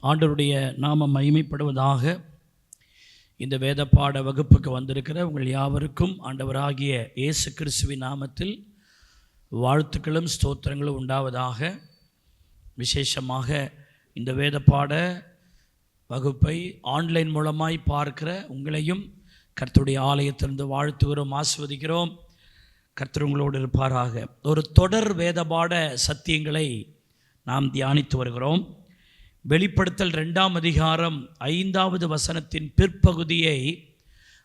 ஆண்டவருடைய நாமம் மகிமைப்படுவதாக. இந்த வேத பாட வகுப்புக்கு வந்திருக்கிற உங்கள் யாவருக்கும் ஆண்டவராகிய இயேசு கிறிஸ்துவின் நாமத்தில் வாழ்த்துக்களும் ஸ்தோத்திரங்களும் உண்டாவதாக. விசேஷமாக இந்த வேத பாட வகுப்பை ஆன்லைன் மூலமாய் பார்க்கிற உங்களையும் கர்த்தருடைய ஆலயத்திலிருந்து வாழ்த்துகிறோம், ஆசிர்வதிக்கிறோம். கர்த்தர் உங்களோடு இருப்பாராக. ஒரு தொடர் வேத பாட சத்தியங்களை நாம் தியானித்து வருகிறோம். வெளிப்படுத்தல் 2ஆம் அதிகாரம் 5வது வசனத்தின் பிற்பகுதியை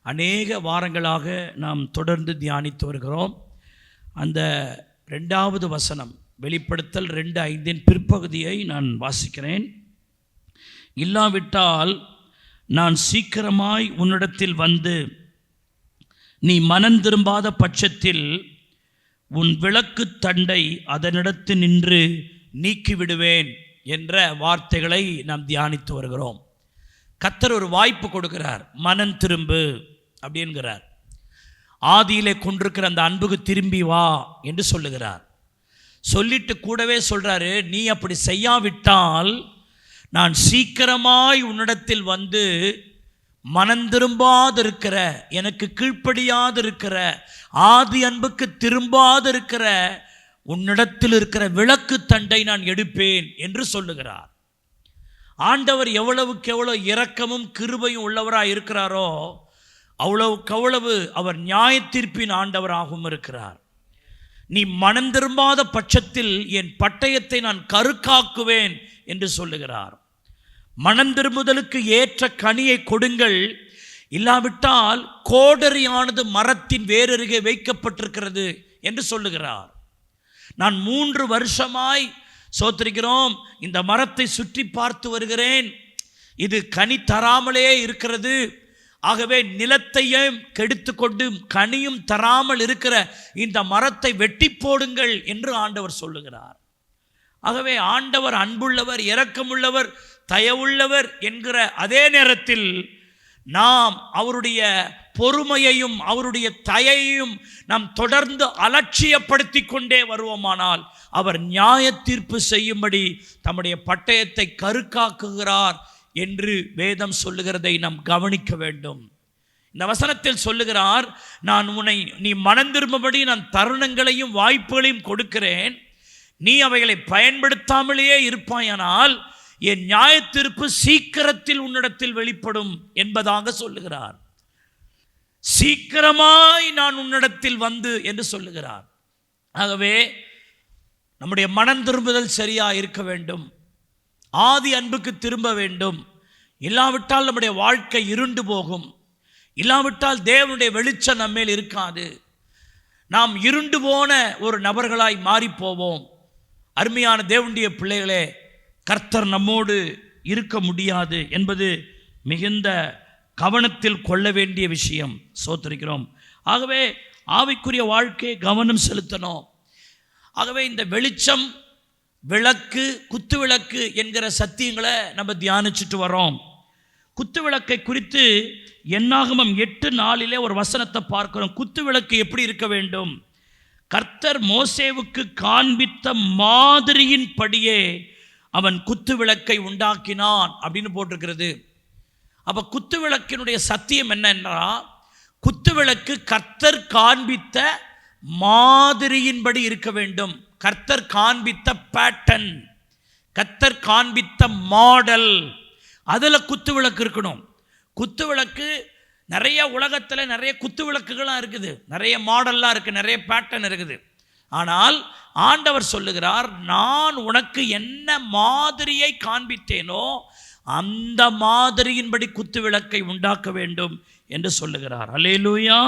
அநேக வாரங்களாக நாம் தொடர்ந்து தியானித்து வருகிறோம். அந்த 2வது வசனம், வெளிப்படுத்தல் 2:5 பிற்பகுதியை நான் வாசிக்கிறேன். இல்லாவிட்டால் நான் சீக்கிரமாய் உன்னிடத்தில் வந்து நீ மனம் திரும்பாத பட்சத்தில் உன் விளக்கு தண்டை அதனிடத்து நின்று நீக்கிவிடுவேன் என்ற வார்த்தைகளை நாம் தியானித்து வருகிறோம். கர்த்தர் ஒரு வாய்ப்பு கொடுக்கிறார். மனம் திரும்பு அப்படின்கிறார். ஆதியிலே கொண்டிருக்கிற அந்த அன்புக்கு திரும்பி வா என்று சொல்லுகிறார். சொல்லிட்டு கூடவே சொல்றாரு, நீ அப்படி செய்யாவிட்டால் நான் சீக்கிரமாய் உன்னிடத்தில் வந்து மனம் திரும்பாதிருக்கிற, எனக்கு கீழ்ப்படியாதிருக்கிற, ஆதி அன்புக்கு திரும்பாதிருக்கிற உன்னிடத்தில் இருக்கிற விளக்கு தண்டை நான் எடுப்பேன் என்று சொல்லுகிறார். ஆண்டவர் எவ்வளவுக்கு எவ்வளவு இரக்கமும் கிருபையும் உள்ளவராக இருக்கிறாரோ அவ்வளவு அவர் நியாய தீர்ப்பின் ஆண்டவராகவும் இருக்கிறார். நீ மனம் திரும்பாத பட்சத்தில் என் பட்டயத்தை நான் கருக்காக்குவேன் என்று சொல்லுகிறார். மனம் திரும்புதலுக்கு ஏற்ற கனியை கொடுங்கள், இல்லாவிட்டால் கோடரியானது மரத்தின் வேரருகே வைக்கப்பட்டிருக்கிறது என்று சொல்லுகிறார். நான் 3 வருஷமாய் சோத்திரிக்கிறோம் இந்த மரத்தை சுற்றி பார்த்து வருகிறேன். இது கனி தராமலே இருக்கிறது. ஆகவே நிலத்தையும் கெடுத்து கொண்டு கனியும் தராமல் இருக்கிற இந்த மரத்தை வெட்டி போடுங்கள் என்று ஆண்டவர் சொல்லுகிறார். ஆகவே ஆண்டவர் அன்புள்ளவர், இரக்கமுள்ளவர், தயவுள்ளவர் என்கிற அதே நேரத்தில் நாம் அவருடைய பொறுமையையும் அவருடைய தயையையும் நாம் தொடர்ந்து அலட்சியப்படுத்தி கொண்டே வருவோமானால் அவர் நியாய தீர்ப்பு செய்யும்படி தம்முடைய பட்டயத்தை கருக்காக்குகிறார் என்று வேதம் சொல்லுகிறதை நாம் கவனிக்க வேண்டும். இந்த வசனத்தில் சொல்லுகிறார், நான் நீ மனம் திரும்பும்படி நான் தருணங்களையும் வாய்ப்புகளையும் கொடுக்கிறேன், நீ அவைகளை பயன்படுத்தாமலேயே இருப்பாயானால் என் நியாய தீர்ப்பு சீக்கிரத்தில் உன்னிடத்தில் வெளிப்படும் என்பதாக சொல்லுகிறார். சீக்கிரமாய் நான் உன்னிடத்தில் வந்து என்று சொல்லுகிறார். ஆகவே நம்முடைய மனம் திரும்புதல் சரியா இருக்க வேண்டும், ஆதி அன்புக்கு திரும்ப வேண்டும். இல்லாவிட்டால் நம்முடைய வாழ்க்கை இருண்டு போகும். இல்லாவிட்டால் தேவனுடைய வெளிச்சம் நம்மேல் இருக்காது. நாம் இருண்டு போன ஒரு நபர்களாய் மாறிப்போவோம். அருமையான தேவனுடைய பிள்ளைகளே, கர்த்தர் நம்மோடு இருக்க முடியாது என்பது மிகுந்த கவனத்தில் கொள்ள வேண்டிய விஷயம். சோத்திருக்கிறோம். ஆகவே ஆவிக்குரிய வாழ்க்கையை கவனம் செலுத்தணும். ஆகவே இந்த வெளிச்சம், விளக்கு, குத்து விளக்கு என்கிற சத்தியங்களை நம்ம தியானிச்சுட்டு வரோம். குத்து விளக்கை குறித்து என்னாகமம் 8:4 ஒரு வசனத்தை பார்க்கிறோம். குத்து விளக்கு எப்படி இருக்க வேண்டும்? கர்த்தர் மோசேவுக்கு காண்பித்த மாதிரியின் படியே அவன் குத்து விளக்கை உண்டாக்கினான் அப்படின்னு போட்டிருக்கிறது. அப்போ குத்து விளக்கினுடைய சத்தியம் என்னன்னா, குத்து விளக்கு கர்த்தர் காண்பித்த மாதிரியின்படி இருக்க வேண்டும். கர்த்தர் காண்பித்த பேட்டர்ன், கர்த்தர் காண்பித்த மாடல், அதில் குத்து விளக்கு இருக்கணும். குத்து விளக்கு நிறைய உலகத்தில் நிறைய குத்து விளக்குகளாக இருக்குது, நிறைய மாடல்லாம் இருக்குது, நிறைய பேட்டர்ன் இருக்குது. ஆனால் ஆண்டவர் சொல்லுகிறார், நான் உனக்கு என்ன மாதிரியை காண்பித்தேனோ அந்த மாதிரியின்படி குத்து விளக்கை உண்டாக்க வேண்டும் என்று சொல்லுகிறார். அல்லேலூயா.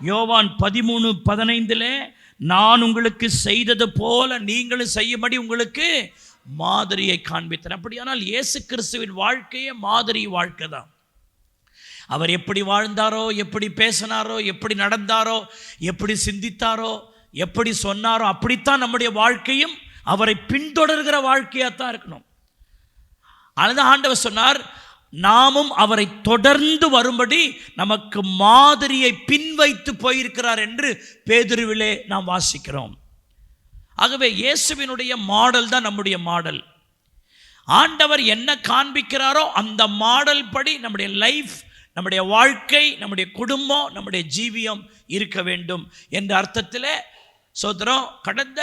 யோவான் 13:15 நான் உங்களுக்கு செய்தது போல நீங்களும் செய்யும்படி உங்களுக்கு மாதிரியை காண்பித்தேன். அப்படியானால் இயேசு கிறிஸ்துவின் வாழ்க்கையே மாதிரி வாழ்க்கை தான். அவர் எப்படி வாழ்ந்தாரோ, எப்படி பேசினாரோ, எப்படி நடந்தாரோ, எப்படி சிந்தித்தாரோ, எப்படி சொன்னாரோ அப்படித்தான் நம்முடைய வாழ்க்கையும் அவரை பின்தொடர்கிற வாழ்க்கையாகத்தான் இருக்கணும். அதுதான் ஆண்டவர் சொன்னார், நாமும் அவரை தொடர்ந்து வரும்படி நமக்கு மாதிரியை பின்வைத்து போயிருக்கிறார் என்று பேதுருவிலே நாம் வாசிக்கிறோம். ஆகவே இயேசுவினுடைய மாடல் தான் நம்முடைய மாடல். ஆண்டவர் என்ன காண்பிக்கிறாரோ அந்த மாடல் படி நம்முடைய லைஃப், நம்முடைய வாழ்க்கை, நம்முடைய குடும்பம், நம்முடைய ஜீவியம் இருக்க வேண்டும் என்ற அர்த்தத்தில் சோதரம் கடந்த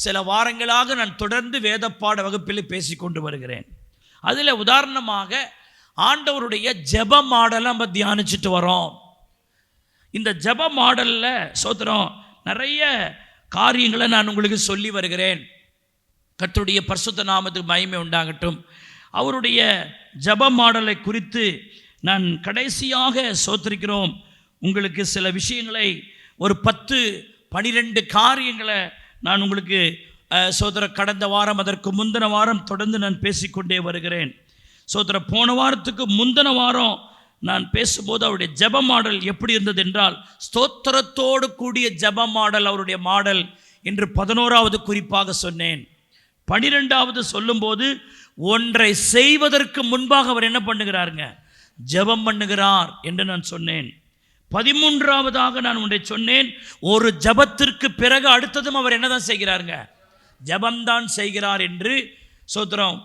சில வாரங்களாக நான் தொடர்ந்து வேதப்பாட வகுப்பில் பேசிக்கொண்டு வருகிறேன். அதில் உதாரணமாக ஆண்டவருடைய ஜெப மாடலை நம்ம தியானிச்சுட்டு வரோம். இந்த ஜெப மாடலில் சோதரம் நிறைய காரியங்களை நான் உங்களுக்கு சொல்லி வருகிறேன். கர்த்தருடைய பரிசுத்த நாமத்துக்கு மகிமை உண்டாகட்டும். அவருடைய ஜெப மாடலை குறித்து நான் கடைசியாக சோத்திருக்கிறோம் உங்களுக்கு சில விஷயங்களை, ஒரு 10-12 காரியங்களை நான் உங்களுக்கு சோதர கடந்த வாரம், அதற்கு முந்தின வாரம் தொடர்ந்து நான் பேசிக்கொண்டே வருகிறேன். சோதர போன வாரத்துக்கு முந்தின வாரம் நான் பேசும்போது அவருடைய ஜெப மாடல் எப்படி இருந்தது என்றால், ஸ்தோத்திரத்தோடு கூடிய ஜெப மாடல் அவருடைய மாடல் என்று 11வது குறிப்பாக சொன்னேன். 12வது சொல்லும்போது ஒன்றை செய்வதற்கு முன்பாக அவர் என்ன பண்ணுகிறாருங்க, ஜெபம் பண்ணுகிறார் என்று நான் சொன்னேன். 13வதாக நான் ஒன்றை சொன்னேன், ஒரு ஜெபத்திற்கு பிறகு அடுத்ததும் அவர் என்னதான் செய்கிறாருங்க, ஜெபம்தான் செய்கிறார் என்று. சோத்திரம்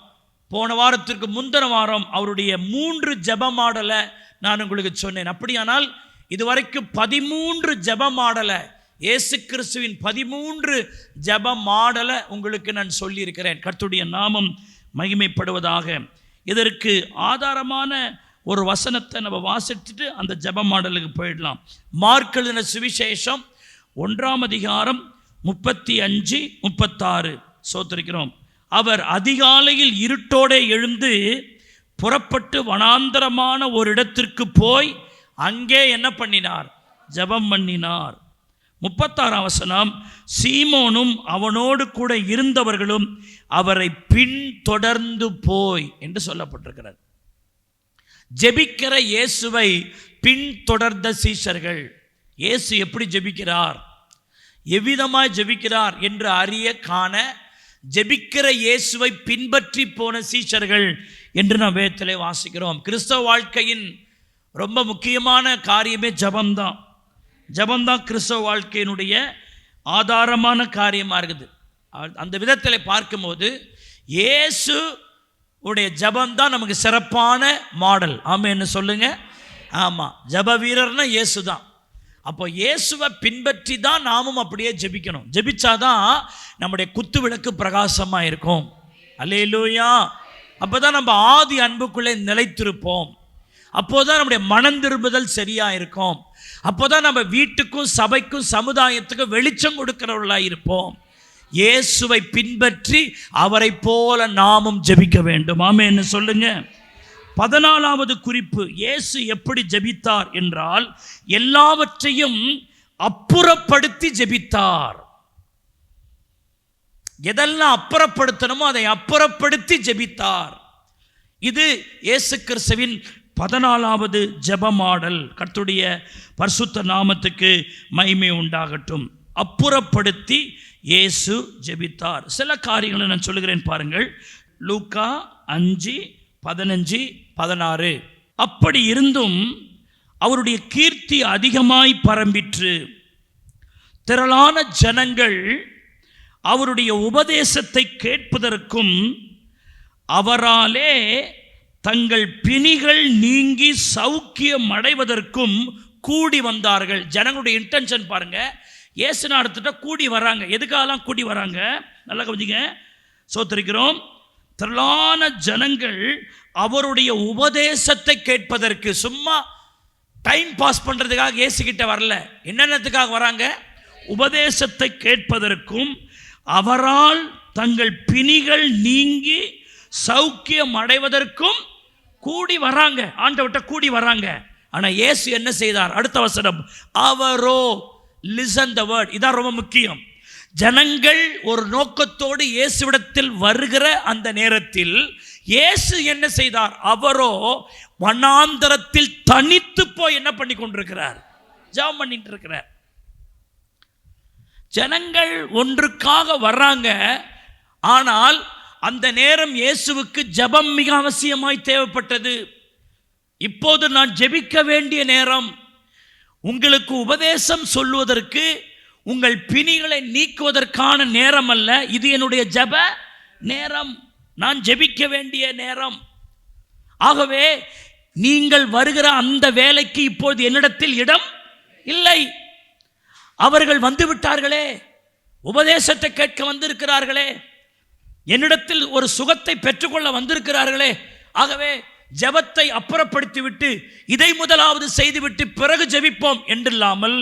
போன வாரத்திற்கு முந்தின வாரம் அவருடைய 3 ஜெப மாடலை நான் உங்களுக்கு சொன்னேன். அப்படியானால் இதுவரைக்கும் 13 ஜெப மாடலை, இயேசு கிறிஸ்துவின் 13 ஜெப மாடலை உங்களுக்கு நான் சொல்லியிருக்கிறேன். கர்த்தருடைய நாமம் மகிமைப்படுவதாக. இதற்கு ஆதாரமான ஒரு வசனத்தை நம்ம வாசிச்சுட்டு அந்த ஜெப மாடலுக்கு போயிடலாம். மார்க் எழுதின சுவிசேஷம் 1ஆம் அதிகாரம் 35-36 சோத்திருக்கிறோம். அவர் அதிகாலையில் இருட்டோടെ எழுந்து புறப்பட்டு வனாந்தரமான ஒரு இடத்திற்கு போய் அங்கே என்ன பண்ணினார், ஜெபம் பண்ணினார். 36ஆம் வசனம், சீமோனும் அவனோடு கூட இருந்தவர்களும் அவரை பின்தொடர்ந்து போய் என்று சொல்லப்பட்டிருக்கிறது. ஜெபிக்கிற இயேசுவை பின்தொடர்ந்த சீஷர்கள். இயேசு எப்படி ஜெபிக்கிறார், எவ்விதமாய் ஜெபிக்கிறார் என்று அறிய காண ஜெபிக்கிற இயேசுவை பின்பற்றி போன சீஷர்கள் என்று நாம் வேதத்திலே வாசிக்கிறோம். கிறிஸ்தவ வாழ்க்கையின் ரொம்ப முக்கியமான காரியமே ஜபம்தான். ஜபம்தான் கிறிஸ்தவ வாழ்க்கையினுடைய ஆதாரமான காரியமாக இருக்குது. அந்த விதத்தில் பார்க்கும்போது இயேசு உடைய ஜபம்தான் நமக்கு சிறப்பான மாடல். ஆமாம், என்ன சொல்லுங்க? ஆமாம், ஜப வீரர்னா இயேசு தான். அப்போ இயேசுவை பின்பற்றி தான் நாமும் அப்படியே ஜெபிக்கணும். ஜெபிச்சாதான் நம்முடைய குத்து விளக்கு பிரகாசமாக இருக்கும். அல்லேலூயா. அப்போ தான் நம்ம ஆதி அன்புக்குள்ளே நிலைத்திருப்போம். அப்போதான் நம்முடைய மனம் திரும்புதல் சரியாக இருக்கும். அப்போ தான் நம்ம வீட்டுக்கும் சபைக்கும் சமுதாயத்துக்கும் வெளிச்சம் கொடுக்கிறவர்களாக இருப்போம். இயேசுவை பின்பற்றி அவரை போல நாமும் ஜெபிக்க வேண்டும். ஆமென் என்ன சொல்லுங்க? 14வது குறிப்பு, இயேசு எப்படி ஜெபித்தார் என்றால் எல்லாவற்றையும் அப்புறப்படுத்தி ஜெபித்தார். எதெல்லாம் அப்புறப்படுத்தணுமோ அதை அப்புறப்படுத்தி ஜெபித்தார். இது இயேசு கிறிஸ்துவின் 14வது ஜெப மாடல். கர்த்தருடைய பரிசுத்த நாமத்துக்கு மகிமை உண்டாகட்டும். அப்புறப்படுத்தி இயேசு ஜெபித்தார். சில காரியங்களை நான் சொல்லுகிறேன் பாருங்கள். லூக்கா 5:15-16. அப்படி இருந்தும் அவருடைய கீர்த்தி அதிகமாய் பரம்பிற்று. திரளான ஜனங்கள் அவருடைய உபதேசத்தை கேட்பதற்கும் அவராலே தங்கள் பிணிகள் நீங்கி சௌக்கியம் அடைவதற்கும் கூடி வந்தார்கள். ஜனங்களுடைய இன்டென்ஷன் பாருங்க. இயேசு நாடத்திட்ட கூடி வராங்க. எதுக்காகலாம் கூடி வராங்க? நல்லா கவனிங்க. சோத்திருக்கிறோம். திரளான ஜனங்கள் அவருடைய உபதேசத்தை கேட்பதற்கு, சும்மா டைம் பாஸ் பண்ணுறதுக்காக இயேசுகிட்ட வரல. என்னென்னத்துக்காக வராங்க? உபதேசத்தை கேட்பதற்கும் அவரால் தங்கள் பிணிகள் நீங்கி சௌக்கியம் அடைவதற்கும் கூடி வராங்க. ஆண்டவர்கிட்ட கூடி வராங்க. ஆனால் இயேசு என்ன செய்தார்? அடுத்த வசனம், அவரோ, லிசன் த வேர்ட். இதான் ரொம்ப முக்கியம். ஜனங்கள் ஒரு நோக்கத்தோடு இயேசுவிடத்தில் வருகிற அந்த நேரத்தில் இயேசு என்ன செய்தார்? அவரோ வனாந்தரத்தில் தனித்து போய் என்ன பண்ணி கொண்டிருக்கிறார்? ஜெபம் பண்ணிட்டு இருக்கிறார். ஜனங்கள் ஒன்றுக்காக வர்றாங்க. ஆனால் அந்த நேரம் இயேசுவுக்கு ஜெபம் மிக அவசியமாய் தேவைப்பட்டது. இப்போது நான் ஜெபிக்க வேண்டிய நேரம். உங்களுக்கு உபதேசம் சொல்வதற்கு, உங்கள் பிணிகளை நீக்குவதற்கான நேரம் அல்ல. இது என்னுடைய ஜெப நேரம். நான் ஜெபிக்க வேண்டிய நேரம். ஆகவே நீங்கள் வருகிற அந்த வேலைக்கு இப்போது என்னிடத்தில் இடம் இல்லை. அவர்கள் வந்து விட்டார்களே, உபதேசத்தை கேட்க வந்திருக்கிறார்களே, என்னிடத்தில் ஒரு சுகத்தை பெற்றுக்கொள்ள வந்திருக்கிறார்களே. ஆகவே ஜெபத்தை அப்புறப்படுத்திவிட்டு இதை முதலாவது செய்துவிட்டு பிறகு ஜெபிப்போம் என்றில்லாமல்,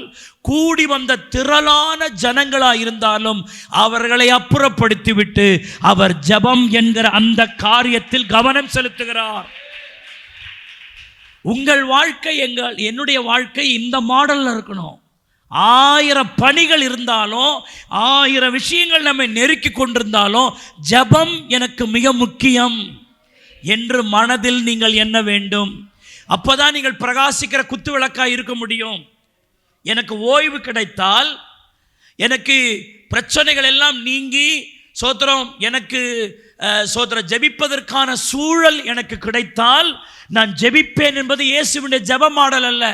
கூடி வந்த திரளான ஜனங்களாயிருந்தாலும் அவர்களை அப்புறப்படுத்திவிட்டு அவர் ஜெபம் என்கிற அந்த காரியத்தில் கவனம் செலுத்துகிறார். உங்கள் வாழ்க்கை என்னுடைய வாழ்க்கை இந்த மாடல்ல இருக்கணும். 1000 பணிகள் இருந்தாலும், 1000 விஷயங்கள் நம்மை நெருக்கி கொண்டிருந்தாலும், ஜெபம் எனக்கு மிக முக்கியம் என்று மனதில் நீங்கள் எண்ண வேண்டும். அப்போதான் நீங்கள் பிரகாசிக்கிற குத்து விளக்காக இருக்க முடியும். எனக்கு ஓய்வு கிடைத்தால், எனக்கு பிரச்சனைகள் எல்லாம் நீங்கி சோத்திரம், எனக்கு சோத்திரம் ஜெபிப்பதற்கான சூழல் எனக்கு கிடைத்தால் நான் ஜெபிப்பேன் என்பது இயேசுவினுடைய ஜெப மாடல் அல்ல.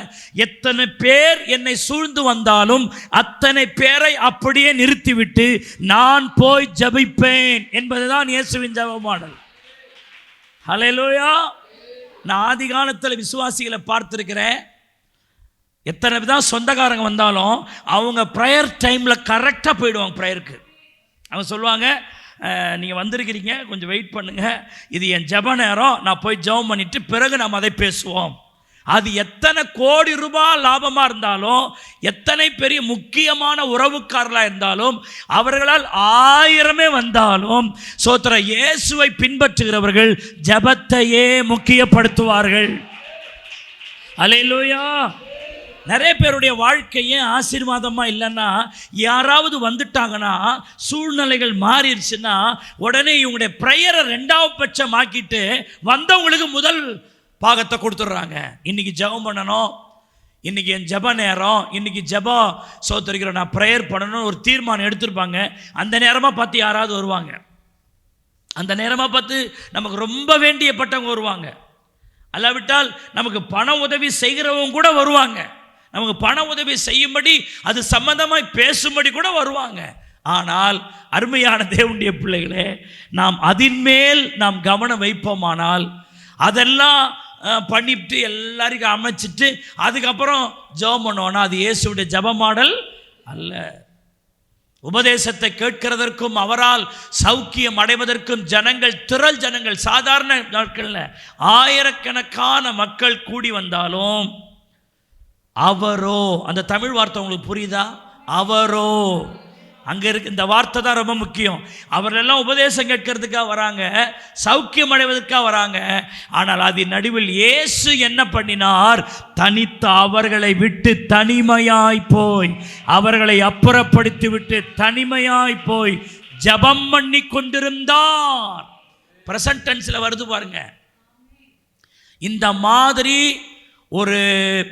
எத்தனை பேர் என்னை சூழ்ந்து வந்தாலும் அத்தனை பேரை அப்படியே நிறுத்திவிட்டு நான் போய் ஜெபிப்பேன் என்பதுதான் இயேசுவின் ஜெப மாடல். ஹல்லேலூயா. நான் ஆதி காலத்தில் விசுவாசிகளை பார்த்துருக்கிறேன். எத்தனை தான் சொந்தக்காரங்க வந்தாலும் அவங்க ப்ரேயர் டைமில் கரெக்டாக போயிடுவாங்க ப்ரேயருக்கு. அவங்க சொல்லுவாங்க, நீங்கள் வந்திருக்கிறீங்க, கொஞ்சம் வெயிட் பண்ணுங்கள், இது என் ஜெப நேரம், நான் போய் ஜெபம் பண்ணிவிட்டு பிறகு நாம் அதை பேசுவோம். அது எத்தனை கோடி ரூபாய் லாபமாக இருந்தாலும், எத்தனை பெரிய முக்கியமான உறவுக்காரர்களாக இருந்தாலும், அவர்களால் 1000 வந்தாலும் சோத்திர இயேசுவை பின்பற்றுகிறவர்கள் ஜெபத்தையே முக்கியப்படுத்துவார்கள். அல்லேலூயா. நிறைய பேருடைய வாழ்க்கையே ஆசீர்வாதமாக இல்லைன்னா, யாராவது வந்துட்டாங்கன்னா, சூழ்நிலைகள் மாறிடுச்சுன்னா உடனே இவங்களுடைய ப்ரேயரை 2வது பட்சம் ஆக்கிட்டு வந்தவங்களுக்கு முதல் பாகத்தை கொடுத்துட்றாங்க. இன்றைக்கி ஜெபம் பண்ணணும், இன்றைக்கி என் ஜெப நேரம், இன்றைக்கி ஜெபம் சோத்தரிக்கிறோம், நான் ப்ரேயர் பண்ணணும்னு ஒரு தீர்மானம் எடுத்திருப்பாங்க. அந்த நேரமாக பார்த்து யாராவது வருவாங்க. அந்த நேரமாக பார்த்து நமக்கு ரொம்ப வேண்டியப்பட்டவங்க வருவாங்க. அல்லாவிட்டால் நமக்கு பண உதவி செய்கிறவங்க கூட வருவாங்க. நமக்கு பண உதவி செய்யும்படி அது சம்பந்தமாய் பேசும்படி கூட வருவாங்க. ஆனால் அருமையான தேவனுடைய பிள்ளைகளே, நாம் அதின் மேல் நாம் கவனம் வைப்போமானால், அதெல்லாம் பண்ணிவிட்டு எல்லாருக்கும் அமைச்சிட்டு அதுக்கப்புறம் ஜெபம் பண்ணுவோன்னா அது இயேசுடைய ஜெப மாடல் அல்ல. உபதேசத்தை கேட்கிறதற்கும் அவரால் சௌக்கியம் அடைவதற்கும் திரள் ஜனங்கள் சாதாரண நாட்களில் 1000கணக்கான மக்கள் கூடி வந்தாலும் அவரோ, அந்த தமிழ் வார்த்தை உங்களுக்கு புரியுதா? அவரோ, அங்கே இருக்கு. இந்த வார்த்தை தான் ரொம்ப முக்கியம். அவரெல்லாம் உபதேசம் கேட்கறதுக்காக வராங்க, சௌக்கியம் அடைவதற்காக வராங்க. ஆனால் அதன் நடுவில் இயேசு என்ன பண்ணினார்? தனித்த அவர்களை விட்டு தனிமையாய் போய், அவர்களை அப்புறப்படுத்தி விட்டு தனிமையாய் போய் ஜெபம் பண்ணி கொண்டிருந்தார். பிரசன்ட் டென்ஸ்ல வருது பாருங்க. இந்த மாதிரி ஒரு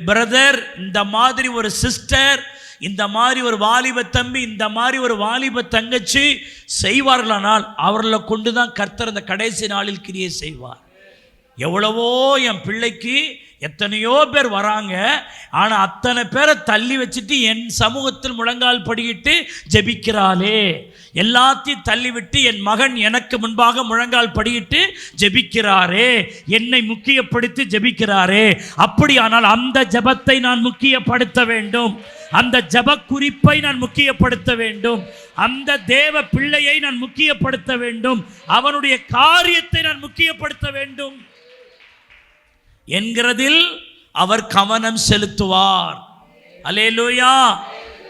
பிரதர், இந்த மாதிரி ஒரு சிஸ்டர், இந்த மாதிரி ஒரு வாலிப தம்பி, இந்த மாதிரி ஒரு வாலிப தங்கச்சி செய்வார்களானால் அவர்களை கொண்டு தான் கர்த்தர் அந்த கடைசி நாளில் கிரியை செய்வார். எவ்வளவோ என் பிள்ளைக்கு எத்தனையோ பேர் வராங்க, ஆனால் அத்தனை பேரை தள்ளி வச்சுட்டு என் சமூகத்தில் முழங்கால் படிக்கிட்டு ஜெபிக்கிறாளே, எல்லாத்தையும் தள்ளிவிட்டு என் மகன் எனக்கு முன்பாக முழங்கால் படிக்கிட்டு ஜெபிக்கிறாரே, என்னை முக்கியப்படுத்தி ஜெபிக்கிறாரே. அப்படியானால் அந்த ஜெபத்தை நான் முக்கியப்படுத்த வேண்டும், அந்த ஜெப குறிப்பை நான் முக்கியப்படுத்த வேண்டும், அந்த தேவ பிள்ளையை நான் முக்கியப்படுத்த வேண்டும், அவனுடைய காரியத்தை நான் முக்கியப்படுத்த வேண்டும் என்கிறதில் அவர் கவனம் செலுத்துவார். அல்லேலூயா.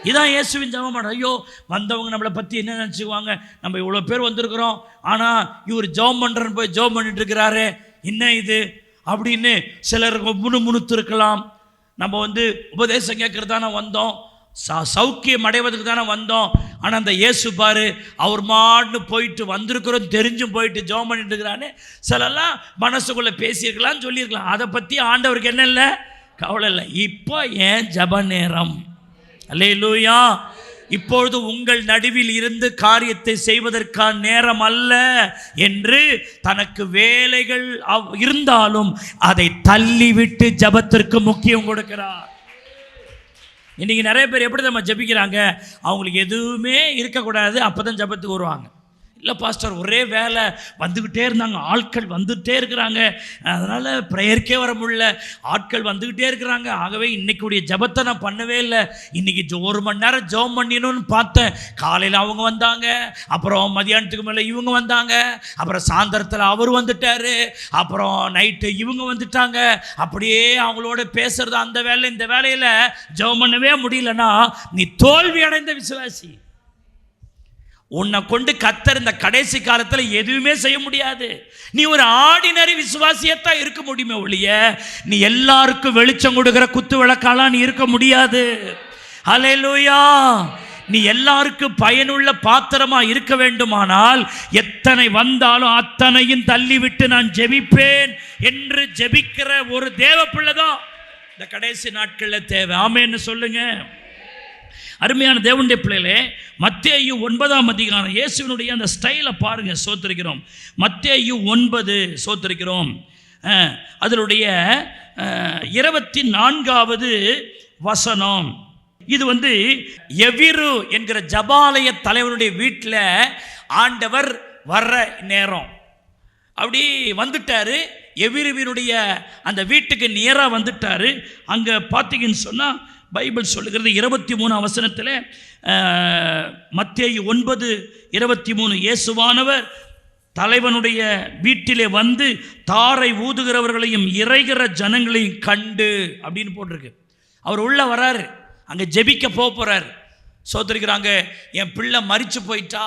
இதான் இயேசுவின் ஜெபம். ஐயோ, வந்தவங்க நம்மளை பற்றி என்ன நினச்சிக்குவாங்க, நம்ம இவ்வளோ பேர் வந்திருக்கிறோம், ஆனால் இவர் ஜெபம் பண்ணுறன்னு போய் ஜெபம் பண்ணிட்டு இருக்கிறாரு, என்ன இது அப்படின்னு சிலருக்கு முணுமுணுத்து இருக்கலாம். நம்ம உபதேசம் கேட்கறது தானே வந்தோம், சௌக்கியம் அடைவதுக்கு தானே வந்தோம். ஆனால் அந்த இயேசு பாரு, அவர் மாட்டு போயிட்டு வந்திருக்கிறோம் தெரிஞ்சும் போயிட்டு ஜெபம் பண்ணிட்டு இருக்கிறான்னு சிலெல்லாம் மனசுக்குள்ளே பேசியிருக்கலாம், சொல்லியிருக்கலாம். அதை பற்றி ஆண்டவருக்கு என்ன இல்லை, கவலை இல்லை. இப்போ ஏன் ஜெப நேரம். அல்லேலூயா. இப்பொழுது உங்கள் நடுவில் இருந்து காரியத்தை செய்வதற்கான நேரம் அல்ல என்று தனக்கு வேலைகள் இருந்தாலும் அதை தள்ளிவிட்டு ஜெபத்திற்கு முக்கியம் கொடுக்கிறார். இன்றைக்கி நிறைய பேர் எப்படி நம்ம ஜெபிக்கிறாங்க, அவங்களுக்கு எதுவுமே இருக்கக்கூடாது, அப்போ தான் ஜெபத்துக்கு வருவாங்க. இல்லை பாஸ்டர் ஒரே வேலை வந்துக்கிட்டே இருந்தாங்க, ஆட்கள் வந்துகிட்டே இருக்கிறாங்க, அதனால் ப்ரேயருக்கே வர முடியல, ஆட்கள் வந்துக்கிட்டே இருக்கிறாங்க, ஆகவே இன்றைக்குடைய ஜெபத்தை நான் பண்ணவே இல்லை, இன்றைக்கி 1 மணி நேரம் ஜெபம் பண்ணிடணும்னு பார்த்தேன். காலையில் அவங்க வந்தாங்க, அப்புறம் மதியானத்துக்கு மேலே இவங்க வந்தாங்க, அப்புறம் சாயந்தரத்தில் அவர் வந்துட்டார், அப்புறம் நைட்டு இவங்க வந்துட்டாங்க. அப்படியே அவங்களோட பேசுறது அந்த வேலை இந்த வேலையில் ஜெபம் பண்ணவே முடியலன்னா நீ தோல்வி அடைந்த விசுவாசி. உன்னை கொண்டு கர்த்தர் இந்த கடைசி காலத்தில் எதுவுமே செய்ய முடியாது. நீ ஒரு ஆர்டினரி விசுவாசியத்தான் இருக்க முடியுமே ஒழிய நீ எல்லாருக்கும் வெளிச்சம் கொடுக்கிற குத்து விளக்காலாம் நீ இருக்க முடியாது. ஹல்லேலூயா. நீ எல்லாருக்கும் பயனுள்ள பாத்திரமா இருக்க வேண்டுமானால் எத்தனை வந்தாலும் அத்தனையும் தள்ளிவிட்டு நான் ஜெபிப்பேன் என்று ஜெபிக்கிற ஒரு தேவ பிள்ளைதான் இந்த கடைசி நாட்களில் தேவை. ஆமென்னு சொல்லுங்க. அருமையான தேவனுடைய பிள்ளைகளே, மத்தேயு 9ஆம் அதிகாரம் இயேசுவினுடைய அந்த ஸ்டைலை பாருங்க. சோத்திருக்கிறோம். மத்தேயு 9 சோத்திருக்கிறோம். அதனுடைய 24வது வசனம். இது எவிரு என்கிற ஜபாலய தலைவனுடைய வீட்டில் ஆண்டவர் வர்ற நேரம். அப்படி வந்துட்டாரு. எவிருவினுடைய அந்த வீட்டுக்கு நேராக வந்துட்டாரு. அங்கே பார்த்தீங்கன்னு சொன்னால் பைபிள் சொல்லுகிறது 23 வசனத்தில், மத்தேயு 9:23, இயேசுவானவர் தலைவனுடைய வீட்டிலே வந்து தாரை ஊதுகிறவர்களையும் இறைகிற ஜனங்களையும் கண்டு அப்படின்னு போட்டிருக்கு. அவர் உள்ள வராரு, அங்கே ஜெபிக்க போகிறார். சோதரிக்கிறாங்க, என் பிள்ளை மரிச்சு போயிட்டா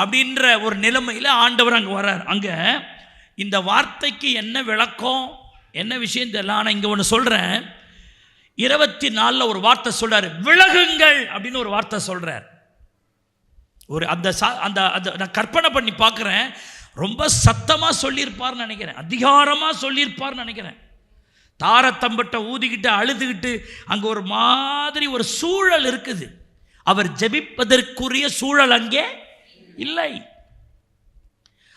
அப்படின்ற ஒரு நிலைமையில் ஆண்டவர் அங்கே வரார். அங்கே இந்த வார்த்தைக்கு என்ன விளக்கம், என்ன விஷயம் தெரியல. ஆனால் இங்கே ஒன்று சொல்கிறேன். 24 ஒரு வார்த்தை சொல்கிறார், விலகுங்கள் அப்படின்னு ஒரு வார்த்தை சொல்கிறார். ஒரு அந்த நான் கற்பனை பண்ணி பார்க்குறேன், ரொம்ப சத்தமாக சொல்லியிருப்பார்னு நினைக்கிறேன், அதிகாரமாக சொல்லியிருப்பார்னு நினைக்கிறேன். தாரத்தம்பட்டை ஊதிக்கிட்டு அழுதுகிட்டு அங்கே ஒரு மாதிரி ஒரு சூழல் இருக்குது. அவர் ஜெபிப்பதற்குரிய சூழல் அங்கே இல்லை,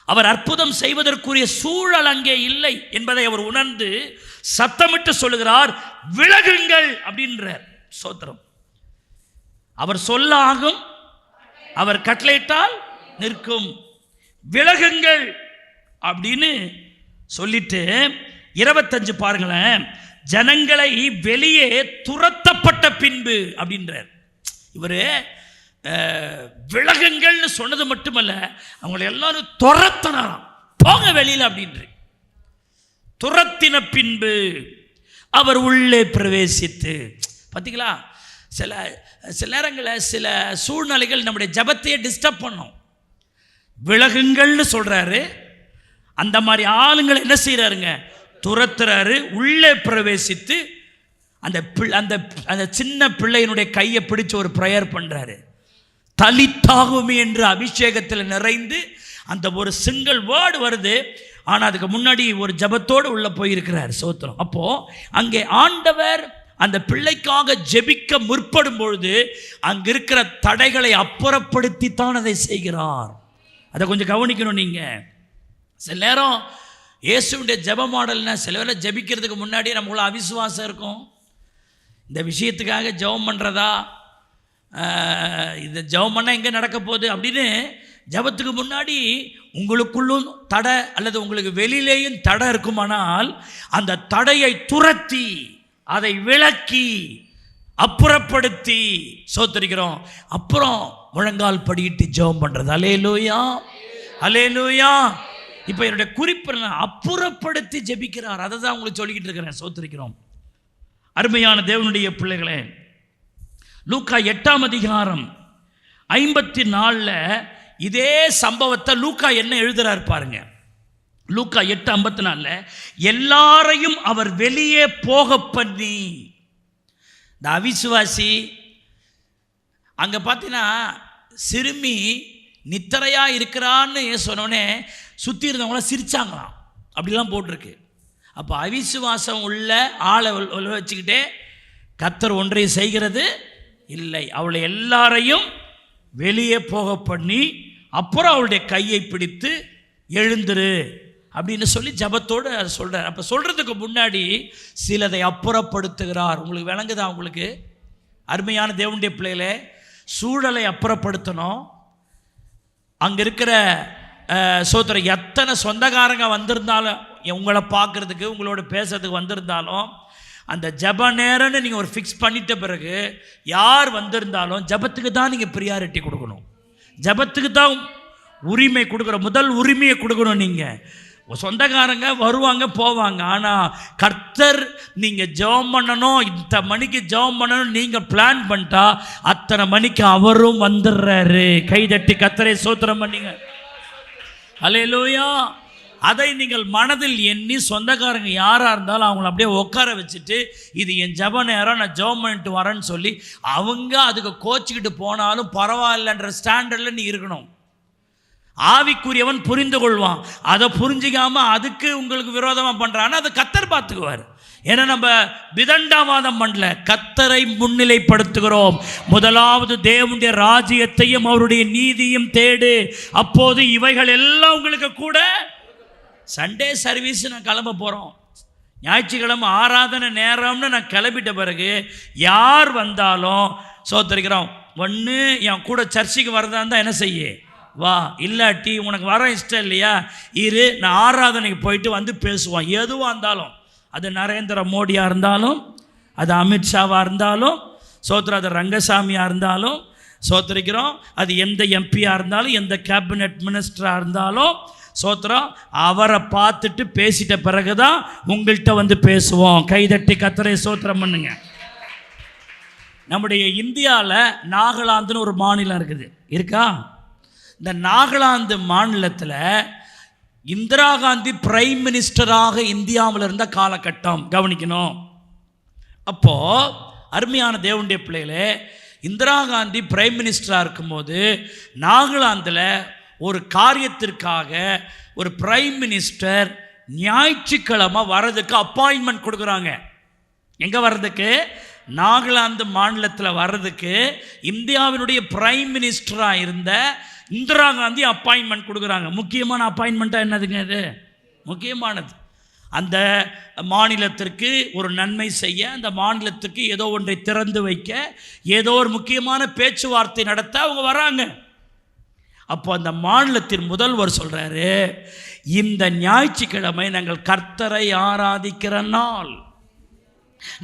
அவர் அற்புதம் செய்வதற்குரிய சூழல் அங்கே இல்லை என்பதை அவர் உணர்ந்து சத்தமிட்டு சொல்லுகிறார், விலகுங்கள் அப்படின்றார். சோத்திரம். அவர் சொல்லாகும், அவர் கட்டளையிட்டால் நிற்கும். விலகுங்கள் அப்படின்னு சொல்லிட்டு 25 பாருங்களேன், ஜனங்களை வெளியே துரத்தப்பட்ட பின்பு அப்படின்றார். இவர் விலகுங்கள்னு சொன்னது மட்டுமல்ல, அவங்களை எல்லாரும் துரத்தினாராம், போங்க வெளியில் அப்படின்ற. துரத்தின பின்பு அவர் உள்ளே பிரவேசித்து. பார்த்தீங்களா, சில நேரங்களில் சில சூழ்நிலைகள் நம்முடைய ஜபத்தையே டிஸ்டர்ப் பண்ணும். விலகுங்கள்னு சொல்கிறாரு, அந்த மாதிரி ஆளுங்களை என்ன செய்கிறாருங்க, துரத்துறாரு. உள்ளே பிரவேசித்து அந்த சின்ன பிள்ளையினுடைய கையை பிடிச்சு ஒரு ப்ரேயர் பண்ணுறாரு. தலித்தாகுமே என்று அபிஷேகத்தில் நிறைந்து அந்த ஒரு சிங்கிள் வேர்டு வருது. ஆனால் அதுக்கு முன்னாடி ஒரு ஜபத்தோடு உள்ளே போயிருக்கிறார். சோத்திரம். அப்போது அங்கே ஆண்டவர் அந்த பிள்ளைக்காக ஜெபிக்க முற்படும் பொழுது அங்கே இருக்கிற தடைகளை அப்புறப்படுத்தித்தான் அதை செய்கிறார். அதை கொஞ்சம் கவனிக்கணும். நீங்கள் சில நேரம் இயேசுடைய ஜெப மாடல்னா, சில வேளை ஜெபிக்கிறதுக்கு முன்னாடியே நம்மளுக்கு அவிசுவாசம் இருக்கும். இந்த விஷயத்துக்காக ஜெபம் பண்ணுறதா, இந்த ஜெபம் பண்ணால் எங்கே நடக்க போகுது அப்படின்னு ஜெபத்துக்கு முன்னாடி உங்களுக்குள்ளும் தடை அல்லது உங்களுக்கு வெளியிலேயும் தடை இருக்குமானால் அந்த தடையை துரத்தி அதை விலக்கி அப்புறப்படுத்தி சோத்தரிக்கிறோம். அப்புறம் முழங்கால் படியிட்டு ஜெபம் பண்ணுறது. அல்லேலூயா, அல்லேலூயா. இப்போ என்னுடைய குறிப்பு அப்புறப்படுத்தி ஜெபிக்கிறார். அதை தான் உங்களுக்கு சொல்லிக்கிட்டு இருக்கிறேன். சோத்தரிக்கிறோம். அருமையான தேவனுடைய பிள்ளைகளே, லூக்கா 8ஆம் அதிகாரம் 54 இதே சம்பவத்தை லூக்கா என்ன எழுதுறார் பாருங்க. லூக்கா 8:54 எல்லாரையும் அவர் வெளியே போக பண்ணி. இந்த அவிசுவாசி அங்கே பார்த்தீங்கன்னா சிறுமி நித்திரையாக இருக்கிறான்னு சொன்னோடனே சுற்றி இருந்தவங்களாம் சிரிச்சாங்களாம், அப்படிலாம் போட்டிருக்கு. அப்போ அவிசுவாசம் உள்ள ஆளை வச்சுக்கிட்டே கர்த்தர் ஒன்றையும் செய்கிறது இல்லை. அவளை எல்லாரையும் வெளியே போக பண்ணி அப்புறம் அவளுடைய கையை பிடித்து எழுந்துரு அப்படின்னு சொல்லி ஜபத்தோடு அதை சொல்கிறார். அப்போ சொல்கிறதுக்கு முன்னாடி சிலதை அப்புறப்படுத்துகிறார். உங்களுக்கு விளங்குதா? உங்களுக்கு அருமையான தேவனுடைய பிள்ளைகளே, சூழலை அப்புறப்படுத்தணும், அங்கே இருக்கிற சோத்திரம் எத்தனை சொந்தக்காரங்க வந்திருந்தாலும் உங்களை பார்க்குறதுக்கு உங்களோட பேசுறதுக்கு வந்திருந்தாலும் அந்த ஜப நேரம்னு நீங்கள் ஒரு ஃபிக்ஸ் பண்ணிட்ட பிறகு யார் வந்திருந்தாலும் ஜபத்துக்கு தான் நீங்கள் ப்ரியாரிட்டி கொடுக்கணும். ஜபத்துக்கு தான் உரிமை கொடுக்குற முதல் உரிமையை கொடுக்கணும். நீங்கள் சொந்தக்காரங்க வருவாங்க போவாங்க, ஆனால் கர்த்தர் நீங்கள் ஜெபம் பண்ணணும், இந்த மணிக்கு ஜெபம் பண்ணணும் நீங்கள் பிளான் பண்ணிட்டா அத்தனை மணிக்கு அவரும் வந்துடுறாரு. கைதட்டி கர்த்தரை ஸ்தோத்திரம் பண்ணீங்க. அல்லேலூயா. அதை நீங்கள் மனதில் எண்ணி சொந்தக்காரங்க யாராக இருந்தாலும் அவங்கள அப்படியே உட்கார வச்சுட்டு இது என் ஜப நேரம், நான் ஜெபம் பண்ணிட்டு வரேன்னு சொல்லி அவங்க அதுக்கு கோச்சிக்கிட்டு போனாலும் பரவாயில்லன்ற ஸ்டாண்டர்டில் நீ இருக்கணும். ஆவிக்குரியவன் புரிந்து கொள்வான். அதை புரிஞ்சிக்காம அதுக்கு உங்களுக்கு விரோதமாக பண்ணுறான்னு அதை கர்த்தர் பார்த்துக்குவார். ஏன்னா நம்ம விதண்டாவாதம் பண்ணல, கர்த்தரை முன்னிலைப்படுத்துகிறோம். முதலாவது தேவனுடைய ராஜ்யத்தையும் அவருடைய நீதியும் தேடு, அப்போது இவைகள் எல்லாம் உங்களுக்கு கூட. சண்டே சர்வீஸ் நான் கிளம்ப போகிறோம், ஞாயிற்றுக்கிழமை ஆராதனை நேரம்னு நான் கிளம்பிட்ட பிறகு யார் வந்தாலும் சோத்தரிக்கிறோம். ஒன்று என் கூட சர்ச்சுக்கு வரதா இருந்தால் என்ன செய்ய வா, இல்லாட்டி உனக்கு வர இஷ்டம் இல்லையா இரு, நான் ஆராதனைக்கு போயிட்டு வந்து பேசுவோம். எதுவாக இருந்தாலும், அது நரேந்திர மோடியாக இருந்தாலும், அது அமித்ஷாவாக இருந்தாலும் சோத்திரம், அது ரங்கசாமியாக இருந்தாலும் சோத்திரிக்கிறோம், அது எந்த எம்பியாக இருந்தாலும், எந்த கேபினட் மினிஸ்டராக இருந்தாலும் சோத்திரம், அவரை பார்த்துட்டு பேசிட்ட பிறகு தான் உங்கள்கிட்ட வந்து பேசுவோம். கைதட்டி கர்த்தரை ஸ்தோத்திரம் பண்ணுங்க. நம்முடைய இந்தியாவில் நாகாலாந்துன்னு ஒரு மாநிலம் இருக்குது, இருக்கா? இந்த நாகாலாந்து மாநிலத்தில் இந்திரா காந்தி பிரைம் மினிஸ்டராக இந்தியாவில் இருந்த காலகட்டம் கவனிக்கணும். அப்போது அருமையான தேவனுடைய பிள்ளைகளே, இந்திரா காந்தி பிரைம் மினிஸ்டராக இருக்கும்போது நாகாலாந்தில் ஒரு காரியத்திற்காக ஒரு பிரைம் மினிஸ்டர் ஞாயிற்றுக்கிழமை வர்றதுக்கு அப்பாயின்மெண்ட் கொடுக்குறாங்க. எங்கே வர்றதுக்கு? நாகாலாந்து மாநிலத்தில் வர்றதுக்கு இந்தியாவினுடைய பிரைம் மினிஸ்டராக இருந்த இந்திரா காந்தி அப்பாயின்மெண்ட் கொடுக்குறாங்க. முக்கியமான அப்பாயின்மெண்ட்டாக என்னதுங்க? இது முக்கியமானது. அந்த மாநிலத்திற்கு ஒரு நன்மை செய்ய, அந்த மாநிலத்திற்கு ஏதோ ஒன்றை திறந்து வைக்க, ஏதோ ஒரு முக்கியமான பேச்சுவார்த்தை நடத்த அவங்க வராங்க. அப்போ அந்த மாநிலத்தின் முதல்வர் சொல்கிறாரு, இந்த ஞாயிற்றுக்கிழமை நாங்கள் கர்த்தரை ஆராதிக்கிற நாள்,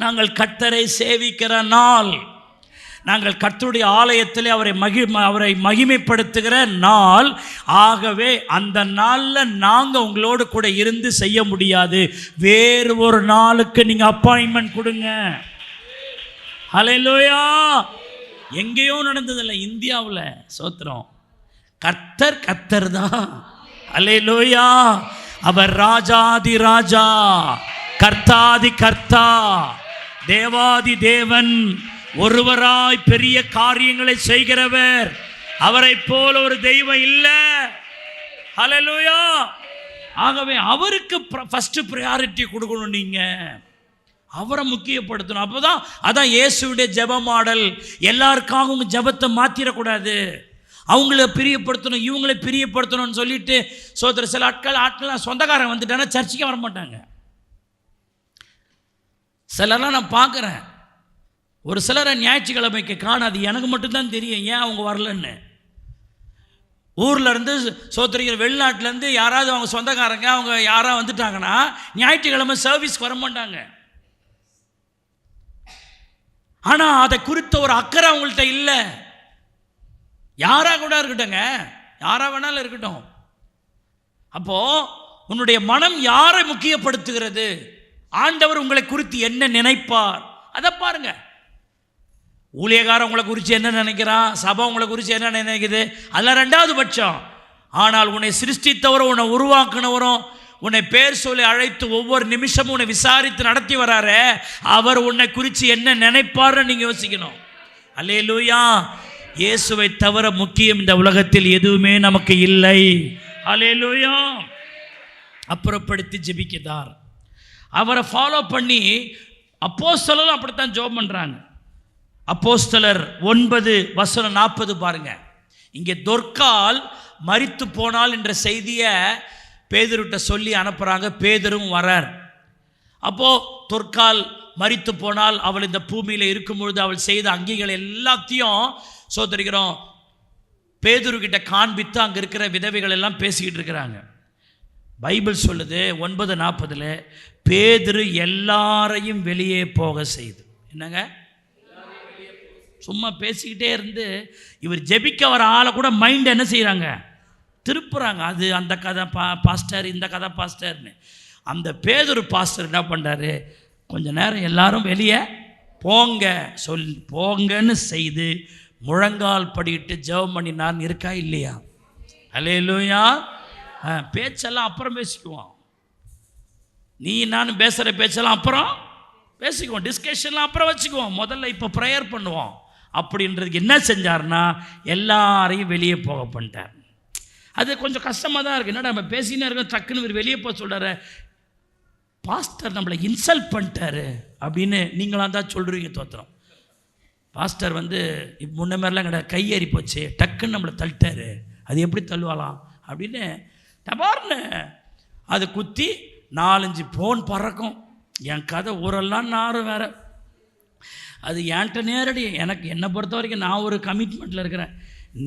நாங்கள் கர்த்தரை சேவிக்கிற நாள், நாங்கள் கர்த்தருடைய ஆலயத்தில் அவரை மகிமைப்படுத்துகிற நாள். ஆகவே அந்த நாளில் நாங்கள் உங்களோடு கூட இருந்து செய்ய முடியாது, வேறு ஒரு நாளுக்கு நீங்கள் அப்பாயின்மெண்ட் கொடுங்க. ஹல்லேலூயா. எங்கேயோ நடந்ததில்லை, இந்தியாவில் சோத்திரம். கர்த்தர் தான். அல்லேலூயா. அவர் ராஜாதி ராஜா, கர்த்தாதி கர்த்தா, தேவாதி தேவன், ஒருவராய் பெரிய காரியங்களை செய்கிறவர். அவரை போல ஒரு தெய்வம் இல்லை. அல்லேலூயா. ஆகவே அவருக்கு ஃபர்ஸ்ட் ப்ரையாரிட்டி கொடுக்கணும். நீங்க அவரை முக்கியப்படுத்தணும். அப்போதான், அதான் இயேசுடைய ஜெப மாடல். எல்லாருக்காக உங்க ஜெபத்தை மாத்திரக்கூடாது, அவங்கள பிரியப்படுத்தணும், இவங்களை பிரியப்படுத்தணும்னு சொல்லிட்டு சோதர சில ஆட்கள்லாம் சொந்தக்காரன் வந்துட்டானா சர்ச்சுக்கே வர மாட்டாங்க. சிலர்லாம் நான் பார்க்குறேன், ஒரு சிலரை ஞாயிற்றுக்கிழமைக்கு காணாது. எனக்கு மட்டும்தான் தெரியும் ஏன் அவங்க வரலன்னு. ஊரில் இருந்து சோத்திரிக்கிற வெளிநாட்டிலேருந்து யாராவது அவங்க சொந்தக்காரங்க அவங்க யாராவது வந்துட்டாங்கன்னா ஞாயிற்றுக்கிழமை சர்வீஸ்க்கு வர மாட்டாங்க. ஆனால் அதை குறித்த ஒரு அக்கறை அவங்கள்ட்ட இல்லை. யாராக கூட இருக்கட்டுங்க, யாராக வேணாலும் இருக்கட்டும். அப்போது உன்னுடைய மனம் யாரை முக்கியப்படுத்துகிறது? ஆண்டவர் உங்களை குறித்து என்ன நினைப்பார் அதை பாருங்க. ஊழியக்காரன் உங்களை குறித்து என்ன நினைக்கிறான், சபை உங்களை குறித்து என்ன நினைக்குது, அதெல்லாம் ரெண்டாவது பட்சம். ஆனால் உன்னை சிருஷ்டித்தவரும் உன்னை உருவாக்குனவரும் உன்னை பேர் சொல்லி அழைத்து ஒவ்வொரு நிமிஷமும் உன்னை விசாரித்து நடத்தி வராரு, அவர் உன்னை குறித்து என்ன நினைப்பார்னு நீங்கள் யோசிக்கணும். அல்லேலூயா. இயேசுவை தவிர முக்கியம் இந்த உலகத்தில் எதுவுமே நமக்கு இல்லை. அல்லேலூயா. அப்புறப்படுத்தி ஜெபிக்கிறார். அவரை ஃபாலோ பண்ணி அப்போஸ்தலரும் அப்படித்தான் ஜெபம் பண்ணுறாங்க. அப்போஸ்தலர் 9:40 பாருங்க. இங்கே தொர்க்கால் மரித்து போனால் என்ற செய்தியை பேதுருட்ட சொல்லி அனுப்புகிறாங்க. பேதுரும் வரார். அப்போது தொர்க்கால் மரித்து போனால் அவள் இந்த பூமியில் இருக்கும்பொழுது அவள் செய்த அங்கிகள் எல்லாத்தையும் சோதரிக்கிறோம் பேதுருக்கிட்ட காண்பித்து அங்கே இருக்கிற விதவைகள் எல்லாம் பேசிக்கிட்டு இருக்கிறாங்க. பைபிள் சொல்லுது 9:40 பேதுரு எல்லாரையும் வெளியே போக செய்து. என்னங்க, சும்மா பேசிக்கிட்டே இருந்து இவர் ஜெபிக்க வர ஆளை கூட மைண்ட் என்ன செய்கிறாங்க, திருப்புறாங்க. அது அந்த கதை பாஸ்டர், இந்த கதை பாஸ்டர்னு. அந்த பேதுரு பாஸ்டர் என்ன பண்ணுறாரு, கொஞ்ச நேரம் எல்லாரும் வெளியே போங்க போங்கன்னு செய்து முழங்கால் படிக்கிட்டு ஜெபம் பண்ணினார்னு இருக்கா இல்லையா? அல்லேலூயா. பேச்செல்லாம் அப்புறம் பேசிக்குவோம். நீ நான் பேசுகிற பேச்செல்லாம் அப்புறம் பேசிக்குவோம், டிஸ்கஷன்லாம் அப்புறம் வச்சுக்குவோம். முதல்ல இப்போ ப்ரேயர் பண்ணுவோம். அப்படின்றதுக்கு என்ன செஞ்சார்னா எல்லாரையும் வெளியே போக பண்ணிட்டார். அது கொஞ்சம் கஷ்டமாக தான் இருக்குது. என்னடா நம்ம பேசினே இருக்கோம், டக்குன்னு வெளியே போக சொல்கிறாரு, பாஸ்டர் நம்மளை இன்சல்ட் பண்ணிட்டாரு அப்படின்னு நீங்களாம் தான் சொல்கிறீங்க. தோத்திரம், பாஸ்டர் முன்ன மாதிரிலாம் கிடையாது, கையேறி போச்சு, டக்குன்னு நம்மளை தள்ளிட்டாரு, அது எப்படி தள்ளுவாலாம் அப்படின்னு டபார்னு அது குத்தி 4-5 ஃபோன் பறக்கும். என் கதை ஊரெல்லாம் நாரும் வேறு. அது என்கிட்ட நேரடி, எனக்கு என்னை பொறுத்த வரைக்கும் நான் ஒரு கமிட்மெண்ட்டில் இருக்கிறேன்.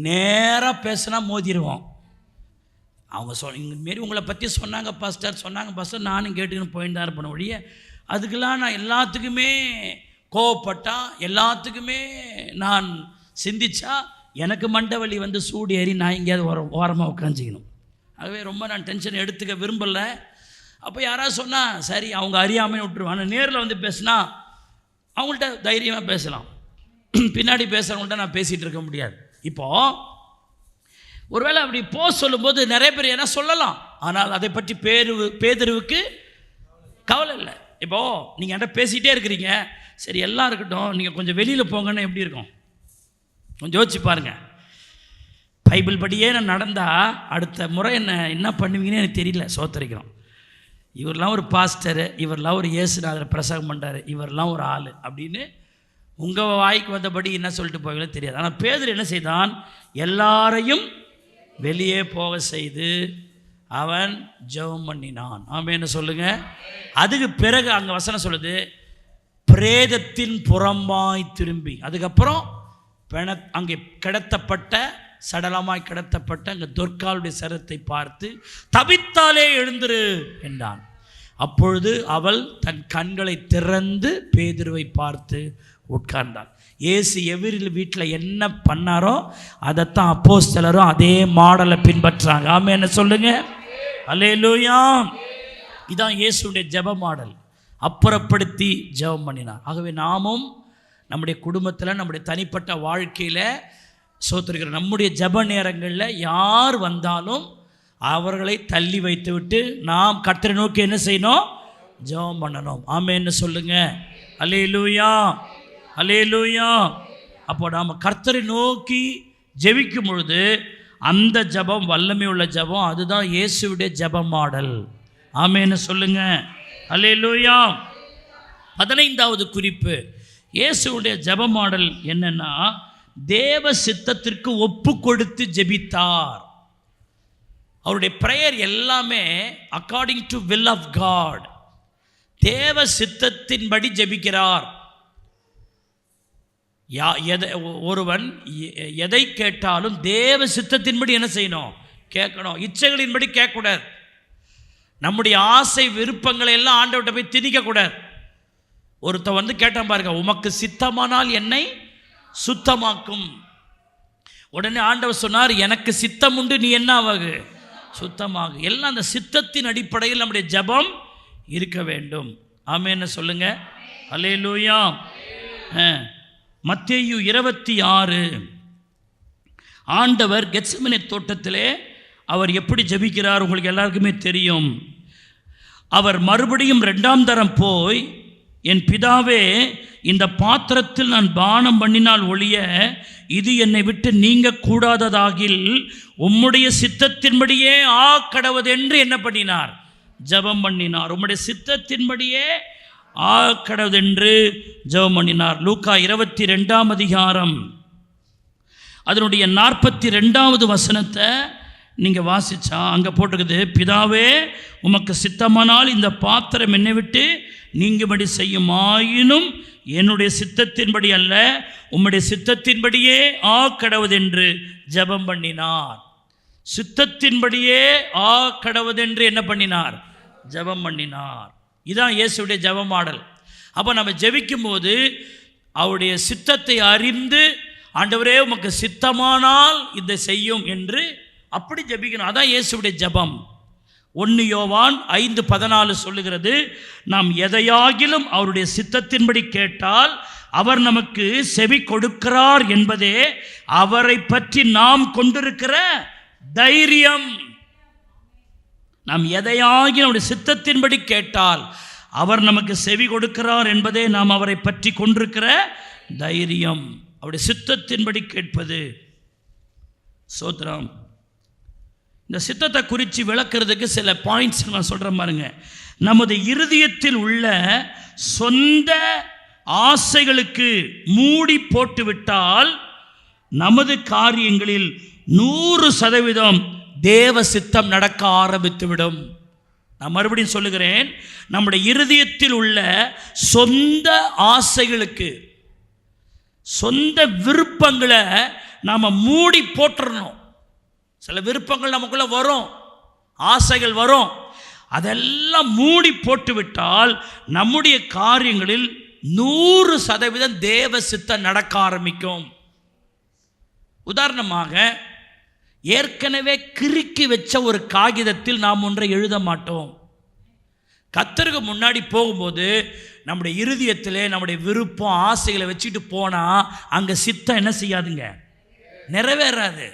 நேராக பேசினா மோதிடுவோம். அவங்க இந்தமாரி உங்களை பற்றி சொன்னாங்க பாஸ்டர், நானும் கேட்டுக்கின்னு போயிட்டு தான் இருப்பேன் ஒழிய அதுக்கெல்லாம் நான் எல்லாத்துக்குமே கோவப்பட்டா, எல்லாத்துக்குமே நான் சிந்திச்சா எனக்கு மண்டவலி சூடு ஏறி நான் எங்கேயாவது ஓரமாக உட்காந்துக்கணும். ஆகவே ரொம்ப நான் டென்ஷன் எடுத்துக்க விரும்பலை. அப்போ யாராவது சொன்னால் சரி அவங்க அறியாமல் விட்டுருவாங்க. நேரில் பேசுனா அவங்கள்ட்ட தைரியமாக பேசலாம், பின்னாடி பேசுகிறவங்கள்ட்ட நான் பேசிகிட்டு இருக்க முடியாது. இப்போது ஒருவேளை அப்படி சொல்லும்போது நிறைய பேர் என்ன சொல்லலாம், ஆனால் அதை பற்றி பேதுருவுக்கு கவலை இல்லை. இப்போது நீங்கள் என்கிட்ட பேசிகிட்டே இருக்கிறீங்க, சரி எல்லாம் இருக்கட்டும், நீங்கள் கொஞ்சம் வெளியில் போங்கன்னு எப்படி இருக்கும் கொஞ்சம் யோசிச்சு பாருங்கள். பைபிள் படியே நான் நடந்தால் அடுத்த முறை என்ன பண்ணுவீங்கன்னு எனக்கு தெரியல. சோத்தரிக்கிறோம், இவரெலாம் ஒரு பாஸ்டரு, இவரெலாம் ஒரு இயேசுநாதரை பிரசங்கம் பண்ணுறாரு, இவரெலாம் ஒரு ஆள் அப்படின்னு உங்கள் வாய்க்கு வந்தபடி என்ன சொல்லிட்டு போவீங்களோ தெரியாது. ஆனால் பேதுரு என்ன செய்தான், எல்லாரையும் வெளியே போக செய்து அவன் ஜெபம் பண்ணினான். ஆமென் என்ன சொல்லுங்கள். அதுக்கு பிறகு அங்கே வசனம் சொல்லுது, பிரேதத்தின் புறம்பாய் திரும்பி, அதுக்கப்புறம் அங்கே கிடத்தப்பட்ட சடலமாய் கிடத்தப்பட்ட அங்கே தொற்காலுடைய சரத்தை பார்த்து தபித்தாலே எழுந்திரு என்றான். அப்பொழுது அவள் தன் கண்களை திறந்து பேதுருவை பார்த்து உட்கார்ந்தாள். இயேசு எவரில் வீட்டில் என்ன பண்ணாரோ அதைத்தான் அப்போஸ்தலரும் அதே மாடலை பின்பற்றாங்க. ஆமென் என்ன சொல்லுங்க. அல்லேலூயா. இதான் இயேசுடைய ஜெப மாடல். அப்புறப்படுத்தி ஜெபம் பண்ணினார். ஆகவே நாமும் நம்முடைய குடும்பத்தில், நம்முடைய தனிப்பட்ட வாழ்க்கையில் சோத்திருக்கிற நம்முடைய ஜெப நேரங்களில் யார் வந்தாலும் அவர்களை தள்ளி வைத்து விட்டு நாம் கர்த்தரை நோக்கி என்ன செய்யணும், ஜெபம் பண்ணணும். ஆமென்னு சொல்லுங்க. அல்லேலூயா, அல்லேலூயா. அப்போ நாம் கர்த்தரை நோக்கி ஜெபிக்கும் பொழுது அந்த ஜெபம் வல்லமை உள்ள ஜெபம், அதுதான் இயேசுவுடைய ஜெப மாடல். ஆமென்னு சொல்லுங்க. அல்லேலூயா. 15வது குறிப்பு, இயேசுவுடைய ஜெப மாடல் என்னன்னா, தேவ சித்தத்திற்கு ஒப்பு கொடுத்து ஜெபித்தார். அவருடைய பிரேயர் எல்லாமே according to will of God, தேவ சித்தத்தின்படி ஜெபிக்கிறார். ஒருவன் எதை கேட்டாலும் தேவ சித்தத்தின்படி என்ன செய்யணும், கேட்கணும். இச்சைகளின்படி கேட்கக்கூடாது. நம்முடைய ஆசை விருப்பங்களை எல்லாம் ஆண்டவர்கிட்ட போய் திணிக்கக்கூடாது. ஒருத்தன் கேட்டான் பாருங்க, உமக்கு சித்தமானால் என்னை சுத்தமாக்கும். உடனே ஆண்டவர் சொன்னார், எனக்கு சித்தம் உண்டு, நீ என்ன ஆகு, சுத்தமாகு. எல்லாம் அந்த சித்தத்தின் அடிப்படையில் நம்முடைய ஜெபம் இருக்க வேண்டும். ஆமென் சொல்லுங்க. அல்லேலூயா. மத்தேயு 26, ஆண்டவர் கெத்செமனே தோட்டத்திலே அவர் எப்படி ஜெபிக்கிறார் உங்களுக்கு எல்லாருக்குமே தெரியும். அவர் மறுபடியும் 2ஆம் தரம் போய், என் பிதாவே, இந்த பாத்திரத்தில் நான் பானம் பண்ணினால் ஒழிய இது என்னை விட்டு நீங்க கூடாததாகில் உம்முடைய சித்தத்தின்படியே கடவுதென்று என்ன பண்ணினார், ஜெபம் பண்ணினார். உம்முடைய சித்தத்தின்படியே கடவுதென்று ஜெபம் பண்ணினார். லூக்கா 22ஆம் அதிகாரம் அதனுடைய 42வது வசனத்தை நீங்கள் வாசிச்சா அங்கே போட்டுக்குது, பிதாவே உமக்கு சித்தமானால் இந்த பாத்திரம் என்னை விட்டு நீங்கும்படி செய்யுமாயினும் என்னுடைய சித்தத்தின்படி அல்ல உம்முடைய சித்தத்தின்படியே கடவுதென்று ஜெபம் பண்ணினார். சித்தத்தின்படியே கடவுதென்று என்ன பண்ணினார்? ஜெபம் பண்ணினார். இதான் இயேசுடைய ஜெப மாடல். அப்போ நம்ம ஜெபிக்கும் போது அவருடைய சித்தத்தை அறிந்து, ஆண்டவரே உமக்கு சித்தமானால் இதை செய்யும் என்று அப்படி ஜெபிக்கணும். அதான் இயேசுடைய ஜெபம். 1 யோவான் 5:14 சொல்லுகிறது, நாம் எதையாகிலும் அவருடைய சித்தத்தின்படி கேட்டால் அவர் நமக்கு செவி கொடுக்கிறார் என்பதே அவரை பற்றி நாம் கொண்டிருக்கிற தைரியம். நாம் எதையாகிலும் அவருடைய சித்தத்தின்படி கேட்டால் அவர் நமக்கு செவி கொடுக்கிறார் என்பதே நாம் அவரை பற்றி கொண்டிருக்கிற தைரியம். அவருடைய சித்தத்தின்படி கேட்பது. சோத்ரம். இந்த சித்தத்தை குறித்து விளக்குறதுக்கு சில பாயிண்ட்ஸ் நான் சொல்கிறேன் பாருங்க. நமது இருதயத்தில் உள்ள சொந்த ஆசைகளுக்கு மூடி போட்டுவிட்டால் நமது காரியங்களில் 100% தேவ சித்தம் நடக்க ஆரம்பித்துவிடும். நான் மறுபடியும் சொல்லுகிறேன், நம்முடைய இருதயத்தில் உள்ள சொந்த ஆசைகளுக்கு, சொந்த விருப்பங்களை நாம் மூடி போட்டுறணும். சில விருப்பங்கள் நமக்குள்ள வரும், ஆசைகள் வரும், அதெல்லாம் மூடி போட்டுவிட்டால் நம்முடைய காரியங்களில் 100% தேவ சித்தம் நடக்க ஆரம்பிக்கும். உதாரணமாக, ஏற்கனவே கிறுக்கி வச்ச ஒரு காகிதத்தில் நாம் ஒன்றை எழுத மாட்டோம். கர்த்தருக்கு முன்னாடி போகும்போது நம்முடைய இருதயத்திலே நம்முடைய விருப்பம் ஆசைகளை வச்சுட்டு போனால் அங்கே சித்தம் என்ன செய்யாதுங்க? நிறைவேறாது.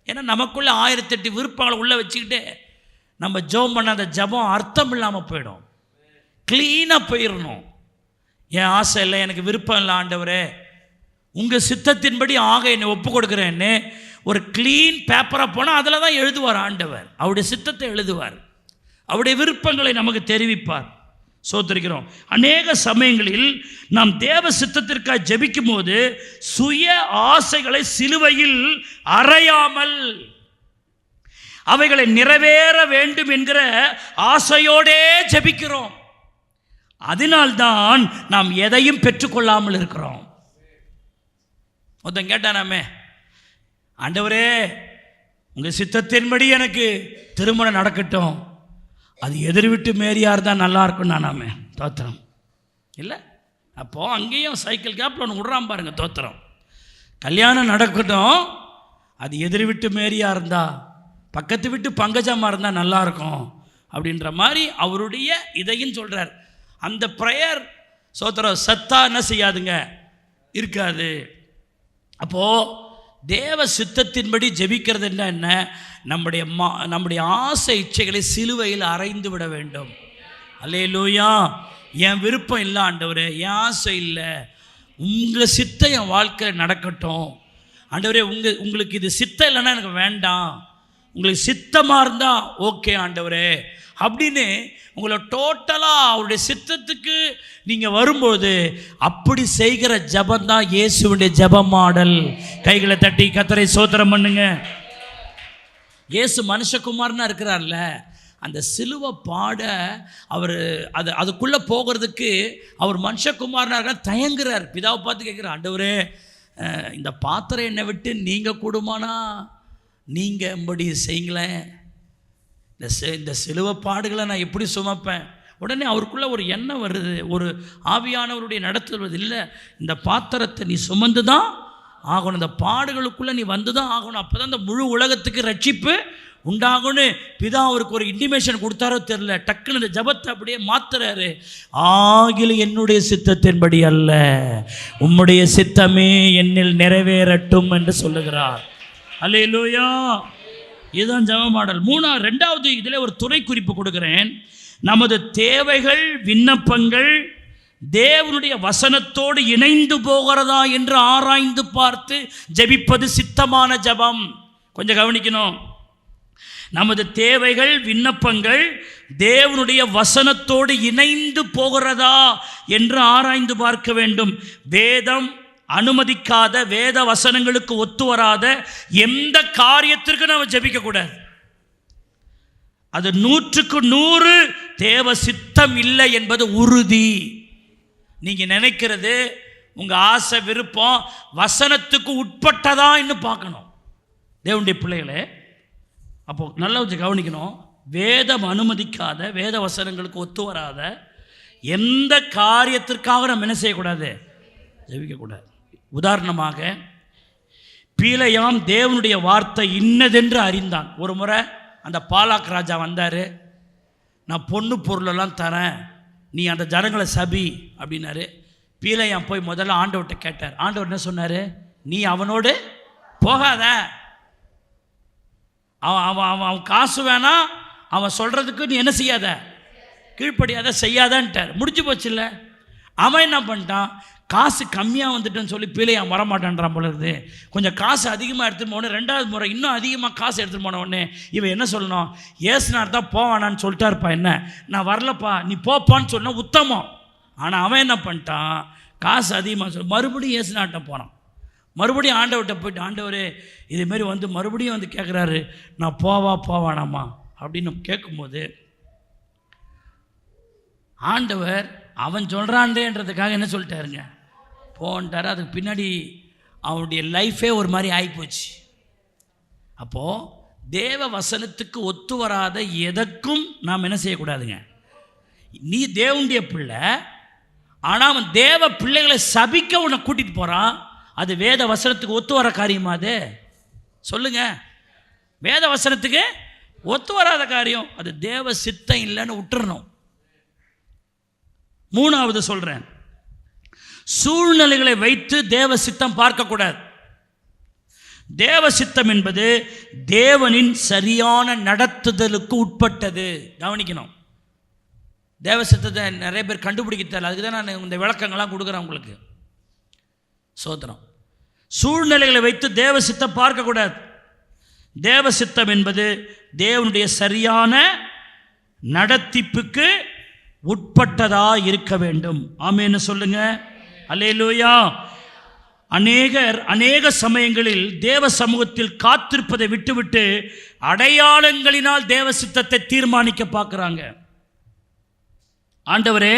ஏன்னா நமக்குள்ளே 1008 விருப்பங்களை உள்ளே வச்சுக்கிட்டு நம்ம ஜெபம் பண்ண அந்த ஜெபம் அர்த்தம் இல்லாமல் போயிடும். க்ளீனாக போயிடணும். என் ஆசை இல்லை, எனக்கு விருப்பம் இல்லை ஆண்டவரே, உங்கள் சித்தத்தின்படி என்னை ஒப்பு கொடுக்குறேன்னு ஒரு க்ளீன் பேப்பராக போனால் அதில் தான் எழுதுவார் ஆண்டவர். அவருடைய சித்தத்தை எழுதுவார், அவருடைய விருப்பங்களை நமக்கு தெரிவிப்பார். சோத்திருக்கிறோம். அநேக சமயங்களில் நாம் தேவ சித்தத்திற்காக ஜெபிக்கும் போது சுய ஆசைகளை சிலுவையில் அறையாமல் அவைகளை நிறைவேற வேண்டும் என்கிற ஆசையோடே ஜெபிக்கிறோம். அதனால்தான் நாம் எதையும் பெற்றுக்கொள்ளாமல் இருக்கிறோம். ஒருத்தன் கேட்டானாமே, ஆண்டவரே உங்கள் சித்தத்தின்படி எனக்கு திருமணம் நடக்கட்டும், அது எதிர் விட்டு மேரியார் தான் நல்லா இருக்கும் நானாமே. தோத்திரம் இல்லை. அப்போது அங்கேயும் சைக்கிள் கேப்பில் ஒன்று விடுறான் பாருங்க. தோத்திரம். கல்யாணம் நடக்கட்டும், அது எதிர் விட்டு மேரியா இருந்தா, பக்கத்து விட்டு பங்கஜமாக இருந்தால் நல்லாயிருக்கும் அப்படின்ற மாதிரி அவருடைய இதையும் சொல்கிறார். அந்த ப்ரேயர் சோத்திரம் சத்தா என்ன செய்யாதுங்க? இருக்காது. அப்போது தேவ சித்தத்தின்படி ஜெபிக்கிறது என்ன? நம்முடைய ஆசை இச்சைகளை சிலுவையில் அறைந்து விட வேண்டும். அல்லேலூயா. என் விருப்பம் இல்லை ஆண்டவரே, என் ஆசை இல்லை, உங்கள் சித்தம் என் வாழ்க்கையில் நடக்கட்டும் ஆண்டவரே. உங்களுக்கு இது சித்தம் இல்லைன்னா எனக்கு வேண்டாம், உங்களுக்கு சித்தமாக இருந்தால் ஓகே ஆண்டவரே அப்படின்னு உங்களை டோட்டலாக அவருடைய சித்தத்துக்கு நீங்கள் வரும்போது அப்படி செய்கிற ஜபந்தான் இயேசுடைய ஜப மாடல். கைகளை தட்டி கர்த்தரை ஸ்தோத்திரம் பண்ணுங்க. இயேசு மனுஷகுமாரனா இருக்கிறார்ல, அந்த சிலுவை பாட அவர் அதுக்குள்ளே போகிறதுக்கு அவர் மனுஷகுமாரனா இருக்க தயங்குறார். பிதாவை பார்த்து கேட்குறார், ஆண்டவரே இந்த பாத்திரம் என்னை விட்டு நீங்கள் கூடுமானா நீங்கள் எம்படி செய்யுங்களேன், இந்த சிலுவை பாடுகளை நான் எப்படி சுமப்பேன்? உடனே அவருக்குள்ளே ஒரு எண்ணம் வருது, ஒரு ஆவியானவருடைய நடத்தல் வருது. இல்லை, இந்த பாத்திரத்தை நீ சுமந்து தான் ஆகணும், இந்த பாடுகளுக்குள்ளே நீ வந்து தான் ஆகணும், அப்போ தான் இந்த முழு உலகத்துக்கு ரட்சிப்பு உண்டாகும்னு பிதா அவருக்கு ஒரு இன்டிமேஷன் கொடுத்தாரோ தெரில. டக்குன்னு இந்த ஜபத்தை அப்படியே மாத்துறாரு. ஆகிலும் என்னுடைய சித்தத்தின்படி அல்ல, உம்முடைய சித்தமே என்னில் நிறைவேறட்டும் என்று சொல்லுகிறார். அல்லேலூயா. இதுதான் ஜெப மாடல். ரெண்டாவது இதில் ஒரு துணை குறிப்பு கொடுக்கிறேன். நமது தேவைகள் விண்ணப்பங்கள் தேவனுடைய வசனத்தோடு இணைந்து போகிறதா என்று ஆராய்ந்து பார்த்து ஜெபிப்பது சித்தமான ஜெபம். கொஞ்சம் கவனிக்கணும். நமது தேவைகள் விண்ணப்பங்கள் தேவனுடைய வசனத்தோடு இணைந்து போகிறதா என்று ஆராய்ந்து பார்க்க வேண்டும். வேதம் அனுமதிக்காத, வேத வசனங்களுக்கு ஒத்து வராத எந்த காரியத்திற்கும் நம்ம ஜெபிக்க கூடாது. அது 100க்கு 100 தேவ சித்தம் இல்லை என்பது உறுதி. நீங்கள் நினைக்கிறது உங்கள் ஆசை விருப்பம் வசனத்துக்கு உட்பட்டதா இன்னும் பார்க்கணும். தேவனுடைய பிள்ளைகளே, அப்போ நல்லா வச்சு கவனிக்கணும். வேதம் அனுமதிக்காத, வேத வசனங்களுக்கு ஒத்து வராத எந்த காரியத்திற்காக நம்ம என்ன செய்யக்கூடாது? ஜெபிக்கக்கூடாது. உதாரணமாக, பீலையாம் தேவனுடைய வார்த்தை இன்னதென்று அறிந்தான். ஒரு முறை அந்த பாலாக் ராஜா வந்தார், நான் பொண்ணு பொருளெல்லாம் தரேன், நீ அந்த ஜனங்களை சபி அப்படின்னாரு. பீலையாம் போய் முதல்ல ஆண்டவர்கிட்ட கேட்டார். ஆண்டவர் என்ன சொன்னார்? நீ அவனோடு போகாத, அவன் காசு வேணாம், அவன் சொல்கிறதுக்கு நீ என்ன செய்யாத, கீழ்ப்படியாத, செய்யாதான்ட்டார். முடிஞ்சு போச்சு இல்லை? அவன் என்ன பண்ணிட்டான்? காசு கம்மியாக வந்துட்டுன்னு சொல்லி பீலையாம் வரமாட்டான்றான் போல இருக்குது. கொஞ்சம் காசு அதிகமாக எடுத்துகிட்டு போனோடனே, 2வது முறை இன்னும் அதிகமாக காசு எடுத்துகிட்டு போன உடனே இவன் என்ன சொல்லணும்? ஏசுனார் தான் போவானான்னு சொல்லிட்டாருப்பா, என்ன நான் வரலப்பா, நீ போப்பான்னு சொன்னால் உத்தமம். ஆனால் அவன் என்ன பண்ணிட்டான்? காசு அதிகமாக சொல்லி மறுபடியும் ஏசுனார்ட்ட போனான். மறுபடியும் ஆண்டவர்கிட்ட போயிட்டு, ஆண்டவரே இதேமாரி வந்து மறுபடியும் வந்து கேட்குறாரு, நான் போவானாமா அப்படின்னு கேட்கும்போது, ஆண்டவர் அவன் சொல்கிறான்றதுக்காக என்ன சொல்லிட்டாருங்க? போன்ட்டார். அதுக்கு பின்னாடி அவனுடைய லைஃபே ஒரு மாதிரி ஆகிப்போச்சு. அப்போது தேவ வசனத்துக்கு ஒத்து வராத எதற்கும் நாம் என்ன செய்யக்கூடாதுங்க. நீ தேவனுடைய பிள்ளை, ஆனால் அவன் தேவ பிள்ளைகளை சபிக்க உன்னை கூட்டிகிட்டு போகிறான். அது வேத வசனத்துக்கு ஒத்து வர காரியமா? அது சொல்லுங்க. வேத வசனத்துக்கு ஒத்து வராத காரியம், அது தேவ சித்தம் இல்லைன்னு விட்டுறணும். 3வது சொல்கிறேன், சூழ்நிலைகளை வைத்து தேவ சித்தம் பார்க்கக்கூடாது. தேவ சித்தம் என்பது தேவனின் சரியான நடத்துதலுக்கு உட்பட்டது. கவனிக்கணும். தேவ சித்தத்தை நிறைய பேர் கண்டுபிடிக்க தெரியல. அதுக்கு தான் நான் இந்த விளக்கங்கள்லாம் கொடுக்குறேன் உங்களுக்கு. சோதனம். சூழ்நிலைகளை வைத்து தேவ சித்தம் பார்க்கக்கூடாது. தேவ சித்தம் என்பது தேவனுடைய சரியான நடத்திப்புக்கு உட்பட்டதா இருக்க வேண்டும். ஆமென்னு சொல்லுங்க. அல்லேலூயா. அநேக சமயங்களில் தேவ சமூகத்தில் காத்திருப்பதை விட்டுவிட்டு அடையாளங்களினால் தேவ சித்தத்தை தீர்மானிக்க பார்க்குறாங்க. ஆண்டவரே,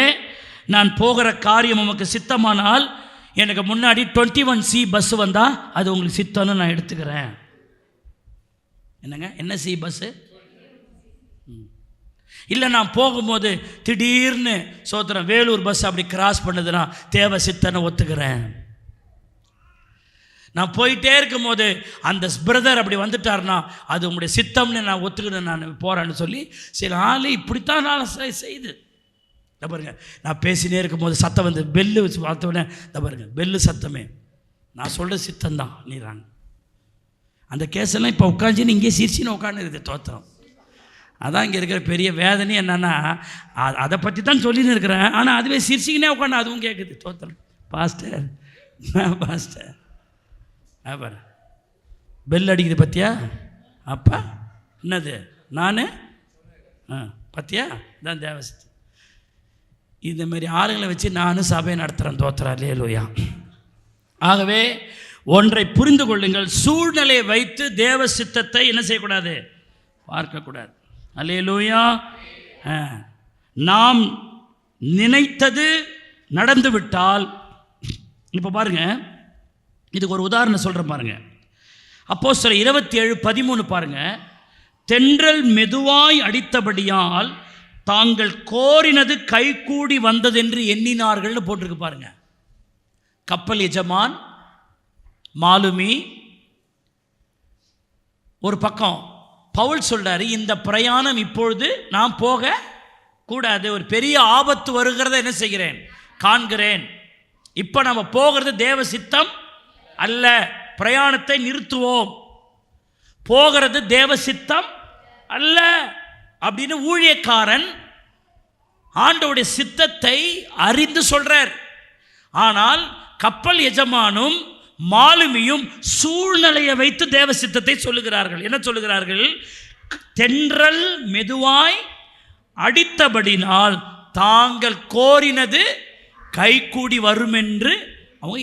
நான் போகிற காரியம் உமக்கு சித்தமானால் எனக்கு முன்னாடி 21C பஸ் வந்தால் அது உங்களுக்கு சித்தம்னு நான் எடுத்துக்கிறேன். என்னங்க, என்ன சி பஸ்ஸு? இல்லை, நான் போகும்போது திடீர்னு சோத்திரம் வேலூர் பஸ் அப்படி கிராஸ் பண்ணுதுன்னா தேவ சித்தனை ஒத்துக்கிறேன். நான் போயிட்டே இருக்கும்போது அந்த பிரதர் அப்படி வந்துட்டார்னா அது உங்களுடைய சித்தம்னு நான் ஒத்துக்கிறேன், நான் போகிறேன்னு சொல்லி சில ஆள் இப்படித்தான் நான் செய்து. பாருங்க, நான் பேசினே இருக்கும்போது சத்தம் வந்து பெல்லு வச்சு பார்த்தோன்னே பாருங்க, பெல்லு சத்தமே நான் சொல்கிற சித்தம்தான் நீராங்க. அந்த கேஸெல்லாம் இப்போ உட்காந்துன்னு இங்கே சிரிச்சின்னு உட்காந்து இருக்குது. தோத்திரம். அதான் இங்கே இருக்கிற பெரிய வேதனை என்னென்னா, அதை பற்றி தான் சொல்லின்னு இருக்கிறேன், ஆனால் அதுவே சிரிச்சிக்கினே உட்காந்து அதுவும் கேட்குது. தோத்திரம். பாஸ்டர் பாரு, பெல் அடிக்குது பத்தியா? அப்பா என்னது நான் பத்தியா? தான் தேவசித்து. இந்த மாதிரி ஆளுங்களை வச்சு நானும் சபையை நடத்துகிறேன். தோத்திரம். அல்லேலூயா. ஆகவே ஒன்றை புரிந்து கொள்ளுங்கள், சூழ்நிலையை வைத்து தேவ சித்தத்தை என்ன செய்யக்கூடாது? பார்க்கக்கூடாது. அல்லேலூயா. நாம் நினைத்தது நடந்து விட்டால், இப்போ பாருங்க, இதுக்கு ஒரு உதாரணம் சொல்கிறேன் பாருங்க. அப்போஸ்தலர் 27:13 பாருங்க. தென்றல் மெதுவாய் அடித்தபடியால் தாங்கள் கோரினது கைகூடி வந்ததென்று எண்ணினார்கள்னு போட்டிருக்கு பாருங்க. கப்பல் எஜமான் மாலுமி ஒரு பக்கம், பவுல் சொல்றாரு, இந்த பிரயாணம் இப்பொழுது நாம் போக கூடாது, ஒரு பெரிய ஆபத்து வருகிறத என்ன செய்கிறேன்? காண்கிறேன். இப்போ நம்ம போகிறது தேவ சித்தம் அல்ல, பிரயாணத்தை நிறுத்துவோம். போகிறது தேவ சித்தம் அல்ல அப்படின்னு ஊழியக்காரன் ஆண்டவருடைய சித்தத்தை அறிந்து சொல்றார். ஆனால் கப்பல் எஜமானும் மாலுமியும் சூழ்நிலையை வைத்து தேவ சித்தத்தை சொல்லுகிறார்கள். என்ன சொல்லுகிறார்கள்? தென்றல் மெதுவாய் அடித்தபடினால் தாங்கள் கோரினது கைகூடி வரும் என்று அவங்க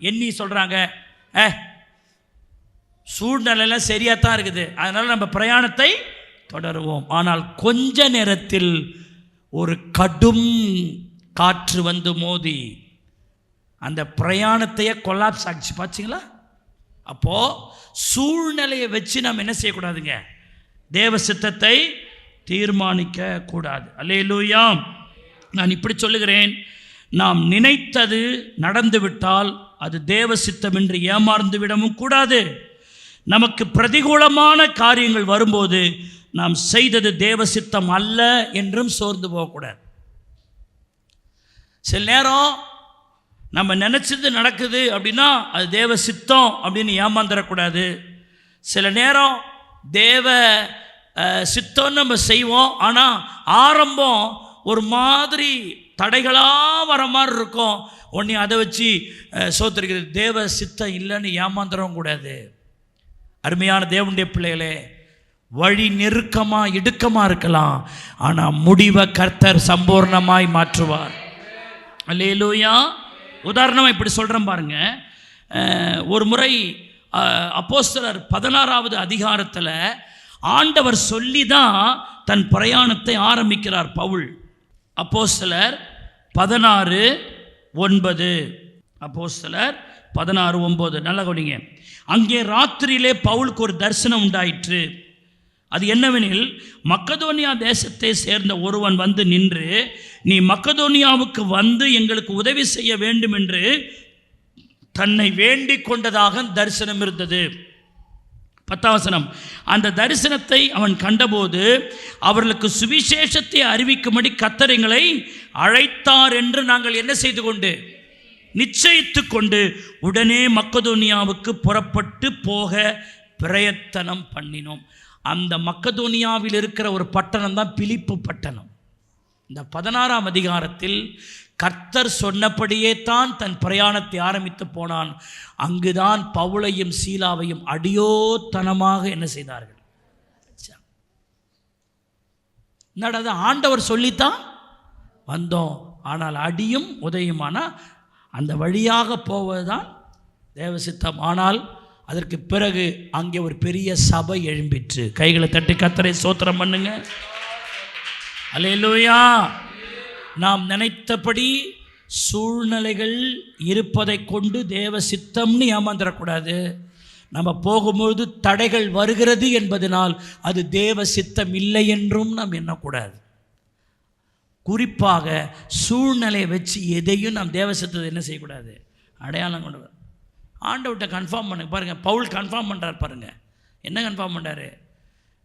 எண்ணி சொல்றாங்க. சூழ்நிலையெல்லாம் சரியாக தான் இருக்குது, அதனால நம்ம பிரயாணத்தை தொடருவோம். ஆனால் கொஞ்ச நேரத்தில் ஒரு கடும் காற்று வந்து மோதி அந்த பிரயாணத்தையே கொலாப்ஸ் ஆகிச்சு. பார்த்தீங்களா? அப்போது சூழ்நிலையை வச்சு நாம் என்ன செய்யக்கூடாதுங்க? தேவ சித்தத்தை தீர்மானிக்க கூடாது. அல்லேலூயா. நான் இப்படி சொல்லுகிறேன், நாம் நினைத்தது நடந்துவிட்டால் அது தேவ சித்தம் என்று ஏமாந்து விடவும் கூடாது. நமக்கு பிரதிகூலமான காரியங்கள் வரும்போது நாம் செய்தது தேவ சித்தம் அல்ல என்றும் சோர்ந்து போகக்கூடாது. சில நேரம் நம்ம நினச்சது நடக்குது அப்படின்னா அது தேவ சித்தம் அப்படின்னு ஏமாந்துடக்கூடாது. சில நேரம் தேவ சித்தம் நம்ம செய்வோம், ஆனால் ஆரம்பம் ஒரு மாதிரி தடைகளாக வர மாதிரி இருக்கும். உடனே அதை வச்சு சோத்திருக்கிறது தேவ சித்தம் இல்லைன்னு ஏமாந்துடவும் கூடாது. அருமையான தேவனுடைய பிள்ளைகளே, வழி நெருக்கமாக இடுக்கமாக இருக்கலாம், ஆனால் முடிவை கர்த்தர் சம்பூர்ணமாய் மாற்றுவார். அல்லேலூயா. உதாரணமாக இப்படி சொல்கிறேன் பாருங்க. ஒரு முறை அப்போஸ்தலர் 16வது அதிகாரத்தில் ஆண்டவர் சொல்லி தான் தன் பிரயாணத்தை ஆரம்பிக்கிறார் பவுல். அப்போஸ்தலர் 16:9. அப்போஸ்தலர் 16:9 நல்லா கவனிங்க. அங்கே ராத்திரியிலே பவுலுக்கு ஒரு தரிசனம் உண்டாயிற்று. அது என்னவெனில், மக்கதோனியா தேசத்தை சேர்ந்த ஒருவன் வந்து நின்று, நீ மக்கதோனியாவுக்கு வந்து எங்களுக்கு உதவி செய்ய வேண்டும் என்று தன்னை வேண்டிக் கொண்டதாக தரிசனம் இருந்தது. 10ஆம் வசனம். அந்த தரிசனத்தை அவன் கண்டபோது அவர்களுக்கு சுவிசேஷத்தை அறிவிக்கும்படி கர்த்தர் எங்களை அழைத்தார் என்று நாங்கள் என்ன செய்து கொண்டு நிச்சயித்து கொண்டு உடனே மக்கதோனியாவுக்கு புறப்பட்டு போக பிரயத்தனம் பண்ணினோம். அந்த மக்கதோனியாவில் இருக்கிற ஒரு பட்டணம் தான் பிலிப்பு பட்டணம். இந்த 16ஆம் அதிகாரத்தில் கர்த்தர் சொன்னபடியே தான் தன் பிரயாணத்தை ஆரம்பித்து போனான். அங்குதான் பவுலையும் சீலாவையும் அடியோத்தனமாக என்ன செய்தார்கள்? என்னடா, ஆண்டவர் சொல்லித்தான் வந்தோம், ஆனால் அடியும் உதயுமான அந்த வழியாக போவதுதான் தேவசித்தம். ஆனால் அதற்கு பிறகு அங்கே ஒரு பெரிய சபை எழும்பிற்று. கைகளை தட்டி கர்த்தரை ஸ்தோத்திரம் பண்ணுங்க. அல்லேலூயா. நாம் நினைத்தபடி சூழ்நிலைகள் இருப்பதை கொண்டு தேவ சித்தம்னு ஏமாந்துடக்கூடாது. நம்ம போகும்பொழுது தடைகள் வருகிறது என்பதனால் அது தேவ சித்தம் இல்லை என்றும் நாம் எண்ணக்கூடாது. குறிப்பாக சூழ்நிலையை வச்சு எதையும் நாம் தேவ சித்தத்தை என்ன செய்யக்கூடாது? அடையாளம் கொண்டு ஆண்டவர்கிட்ட கன்ஃபார்ம் பண்ணுங்க. பாருங்கள், பவுல் கன்ஃபார்ம் பண்ணுறார். பாருங்கள் என்ன கன்ஃபார்ம் பண்ணுறாரு?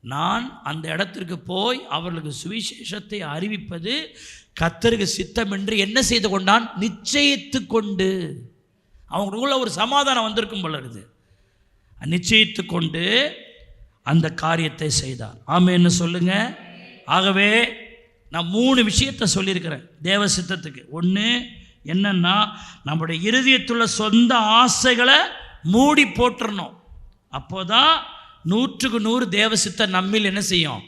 நான் அந்த இடத்திற்கு போய் அவர்களுக்கு சுவிசேஷத்தை அறிவிப்பது கர்த்தருக்கு சித்தம் என்று என்ன செய்து கொண்டான்? நிச்சயித்து கொண்டு. அவங்களுக்குள்ள ஒரு சமாதானம் வந்திருக்கும் போல இருக்குது. நிச்சயித்து கொண்டு அந்த காரியத்தை செய்தார். ஆமென்னு சொல்லுங்க. ஆகவே நான் 3 விஷயத்தை சொல்லியிருக்கிறேன் தேவ சித்தத்துக்கு. ஒன்று என்னன்னா, நம்முடைய இருதயத்துள்ள சொந்த ஆசைகளை மூடி போட்டுறணும். அப்போதான் 100க்கு 100 தேவ சித்தம் நம்மில் என்ன செய்யும்?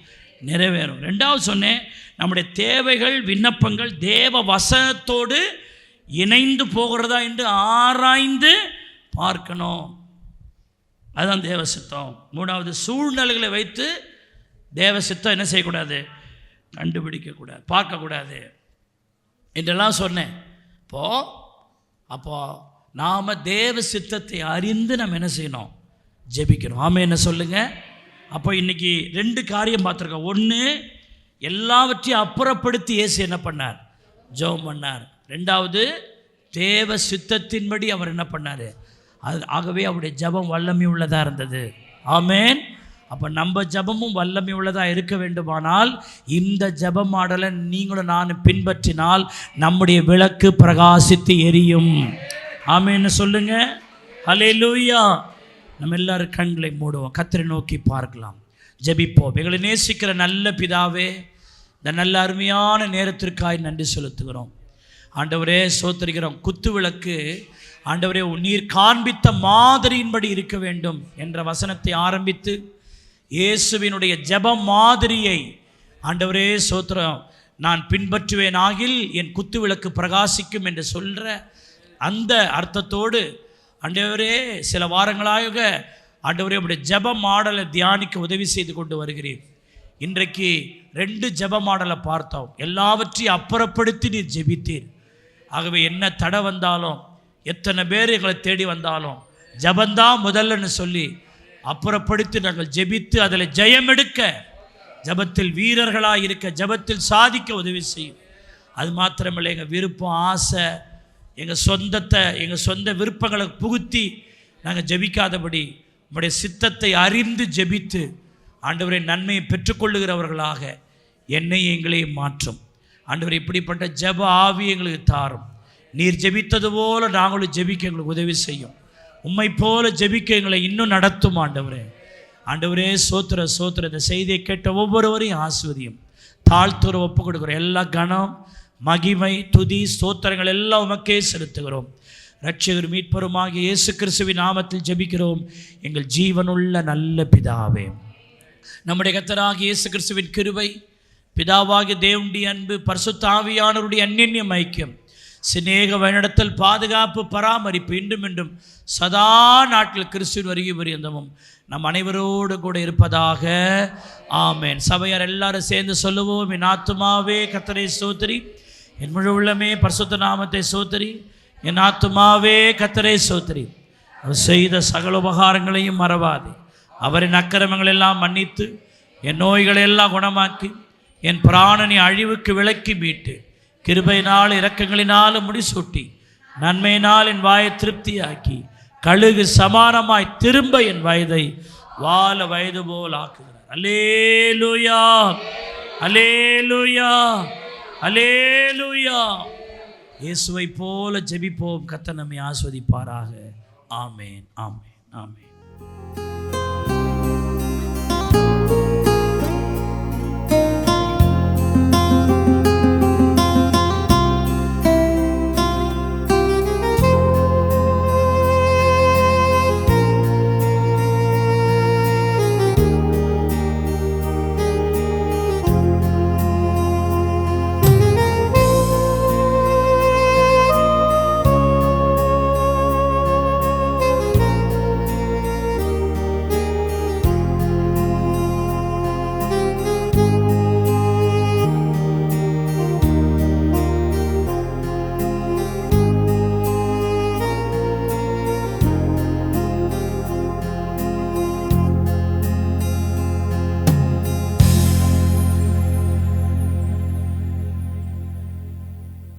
நிறைவேறும். 2வது சொன்னேன், நம்முடைய தேவைகள் விண்ணப்பங்கள் தேவ வசனத்தோடு இணைந்து போகிறதா என்று ஆராய்ந்து பார்க்கணும். அதுதான் தேவ சித்தம். 3வது, சூழ்நிலைகளை வைத்து தேவ சித்தம் என்ன செய்யக்கூடாது? கண்டுபிடிக்கக்கூடாது, பார்க்கக்கூடாது என்றெல்லாம் சொன்னேன். அப்போ நாம் தேவ சித்தத்தை அறிந்து நம்ம என்ன செய்யணும்? ஜெபிக்கணும். ஆமென் என்ன சொல்லுங்கள். அப்போ இன்றைக்கி 2 காரியம் பார்த்துருக்கோம். ஒன்று, எல்லாவற்றையும் அப்புறப்படுத்தி இயேசு என்ன பண்ணார்? ஜெபம் பண்ணார். 2வது, தேவ சித்தத்தின்படி அவர் என்ன பண்ணார்? ஆகவே அவருடைய ஜெபம் வல்லமை உள்ளதாக இருந்தது. ஆமென். அப்போ நம்ம ஜெபமும் வல்லமை உள்ளதாக இருக்க வேண்டுமானால் இந்த ஜெபம் மாடலை நீங்களும் நான் பின்பற்றினால் நம்முடைய விளக்கு பிரகாசித்து எரியும். ஆமென்னு சொல்லுங்க. ஹல்லேலூயா. நம்ம எல்லாரும் கண்களை மூடுவோம், கர்த்தரை நோக்கி பார்க்கலாம், ஜெபிப்போம். எங்களை நேசிக்கிற நல்ல பிதாவே, இந்த நல்ல அருமையான நேரத்திற்காய் நன்றி செலுத்துகிறோம். ஆண்டவரே ஸ்தோத்திரிக்கிறோம். குத்து விளக்கு ஆண்டவரே நீர் காண்பித்த மாதிரியின்படி இருக்க வேண்டும் என்ற வசனத்தை ஆரம்பித்து இயேசுவினுடைய ஜெபம் மாதிரியை ஆண்டவரே ஸ்தோத்திரம் நான் பின்பற்றுவேன் ஆகில் என் குத்து விளக்கு பிரகாசிக்கும் என்று சொல்கிற அந்த அர்த்தத்தோடு ஆண்டவரே சில வாரங்களாக ஆண்டவரே உடைய ஜெப மாடலை தியானிக்க உதவி செய்து கொண்டு வருகிறேன். இன்றைக்கு 2 ஜெப மாடலை பார்த்தோம். எல்லாவற்றையும் அப்புறப்படுத்தி நீர் ஜெபித்தீர். ஆகவே என்ன தடை வந்தாலும், எத்தனை பேர் எங்களை தேடி வந்தாலும் ஜபந்தான் முதல்லன்னு சொல்லி அப்புறப்படுத்தி நாங்கள் ஜெபித்து அதில் ஜெயம் எடுக்க, ஜபத்தில் வீரர்களாக இருக்க, ஜபத்தில் சாதிக்க உதவி செய்யும். அது மாத்திரமில்லை, எங்கள் விருப்பம், ஆசை, எங்கள் சொந்தத்தை, எங்கள் சொந்த விருப்பங்களை புகுத்தி நாங்கள் ஜெபிக்காதபடி உம்முடைய சித்தத்தை அறிந்து ஜெபித்து ஆண்டவரை நன்மையை பெற்றுக்கொள்ளுகிறவர்களாக என்னை எங்களையும் மாற்றும். ஆண்டவரை இப்படிப்பட்ட ஜெப ஆவி எங்களுக்கு தாரும். நீர் ஜெபித்தது போல நாங்களும் ஜெபிக்க எங்களுக்கு உதவி செய்யும். உம்மை போல ஜெபிக்க எங்களை இன்னும் நடத்தும். ஆண்டவரே சோத்திர சோத்திர. இந்த செய்தியை கேட்ட ஒவ்வொருவரையும் ஆசீர்வதியும். தாழ்த்துற ஒப்பு கொடுக்குறோம். எல்லா கணம், மகிமை, துதி, ஸ்தோத்திரங்கள் எல்லாம் உமக்கே செலுத்துகிறோம். இரட்சகர் மீட்பருமாகிய இயேசு கிறிஸ்துவின் நாமத்தில் ஜெபிக்கிறோம் எங்கள் ஜீவனுள்ள நல்ல பிதாவே. நம்முடைய கர்த்தராகிய இயேசு கிறிஸ்துவின் கிருபை, பிதாவாகிய தேவனுடைய அன்பு, பரிசுத்த ஆவியானவருடைய அந்யோன்ய ஐக்கியம், சிநேக வழிநடத்தல், பாதுகாப்பு, பராமரிப்பு இன்றும் என்றும் சதா நாட்டில் கிறிஸ்துவின் வருகை பரியந்தமும் நம் அனைவரோடு கூட இருப்பதாக. ஆமேன். சபையார் எல்லாரும் சேர்ந்து சொல்லுவோம். என் ஆத்துமாவே கர்த்தரை ஸ்தோத்திரி, என் முழு உள்ளமே பரிசுத்த நாமத்தை ஸ்தோத்திரி. என் ஆத்துமாவே கர்த்தரை ஸ்தோத்திரி. அவர் செய்த சகல உபகாரங்களையும் மறவாதே. அவரின் அக்கிரமங்கள் எல்லாம் மன்னித்து, என் நோய்களை எல்லாம் குணமாக்கி, என் பிராணனை அழிவுக்கு விலக்கி மீட்டு, கிருபையினால் இரக்கங்களினாலும் முடிசூட்டி, நன்மையினால் என் வாயை திருப்தியாக்கி, கழுகு சமானமாய் திரும்ப என் வயதை வாழ வயது போல் ஆக்குகிறார். அல்லேலூயா, அல்லேலூயா, அல்லேலூயா. இயேசுவை போல ஜெபிப்போம். கர்த்தர் நம்மை ஆசீர்வதிப்பாராக. ஆமேன், ஆமேன், ஆமேன்.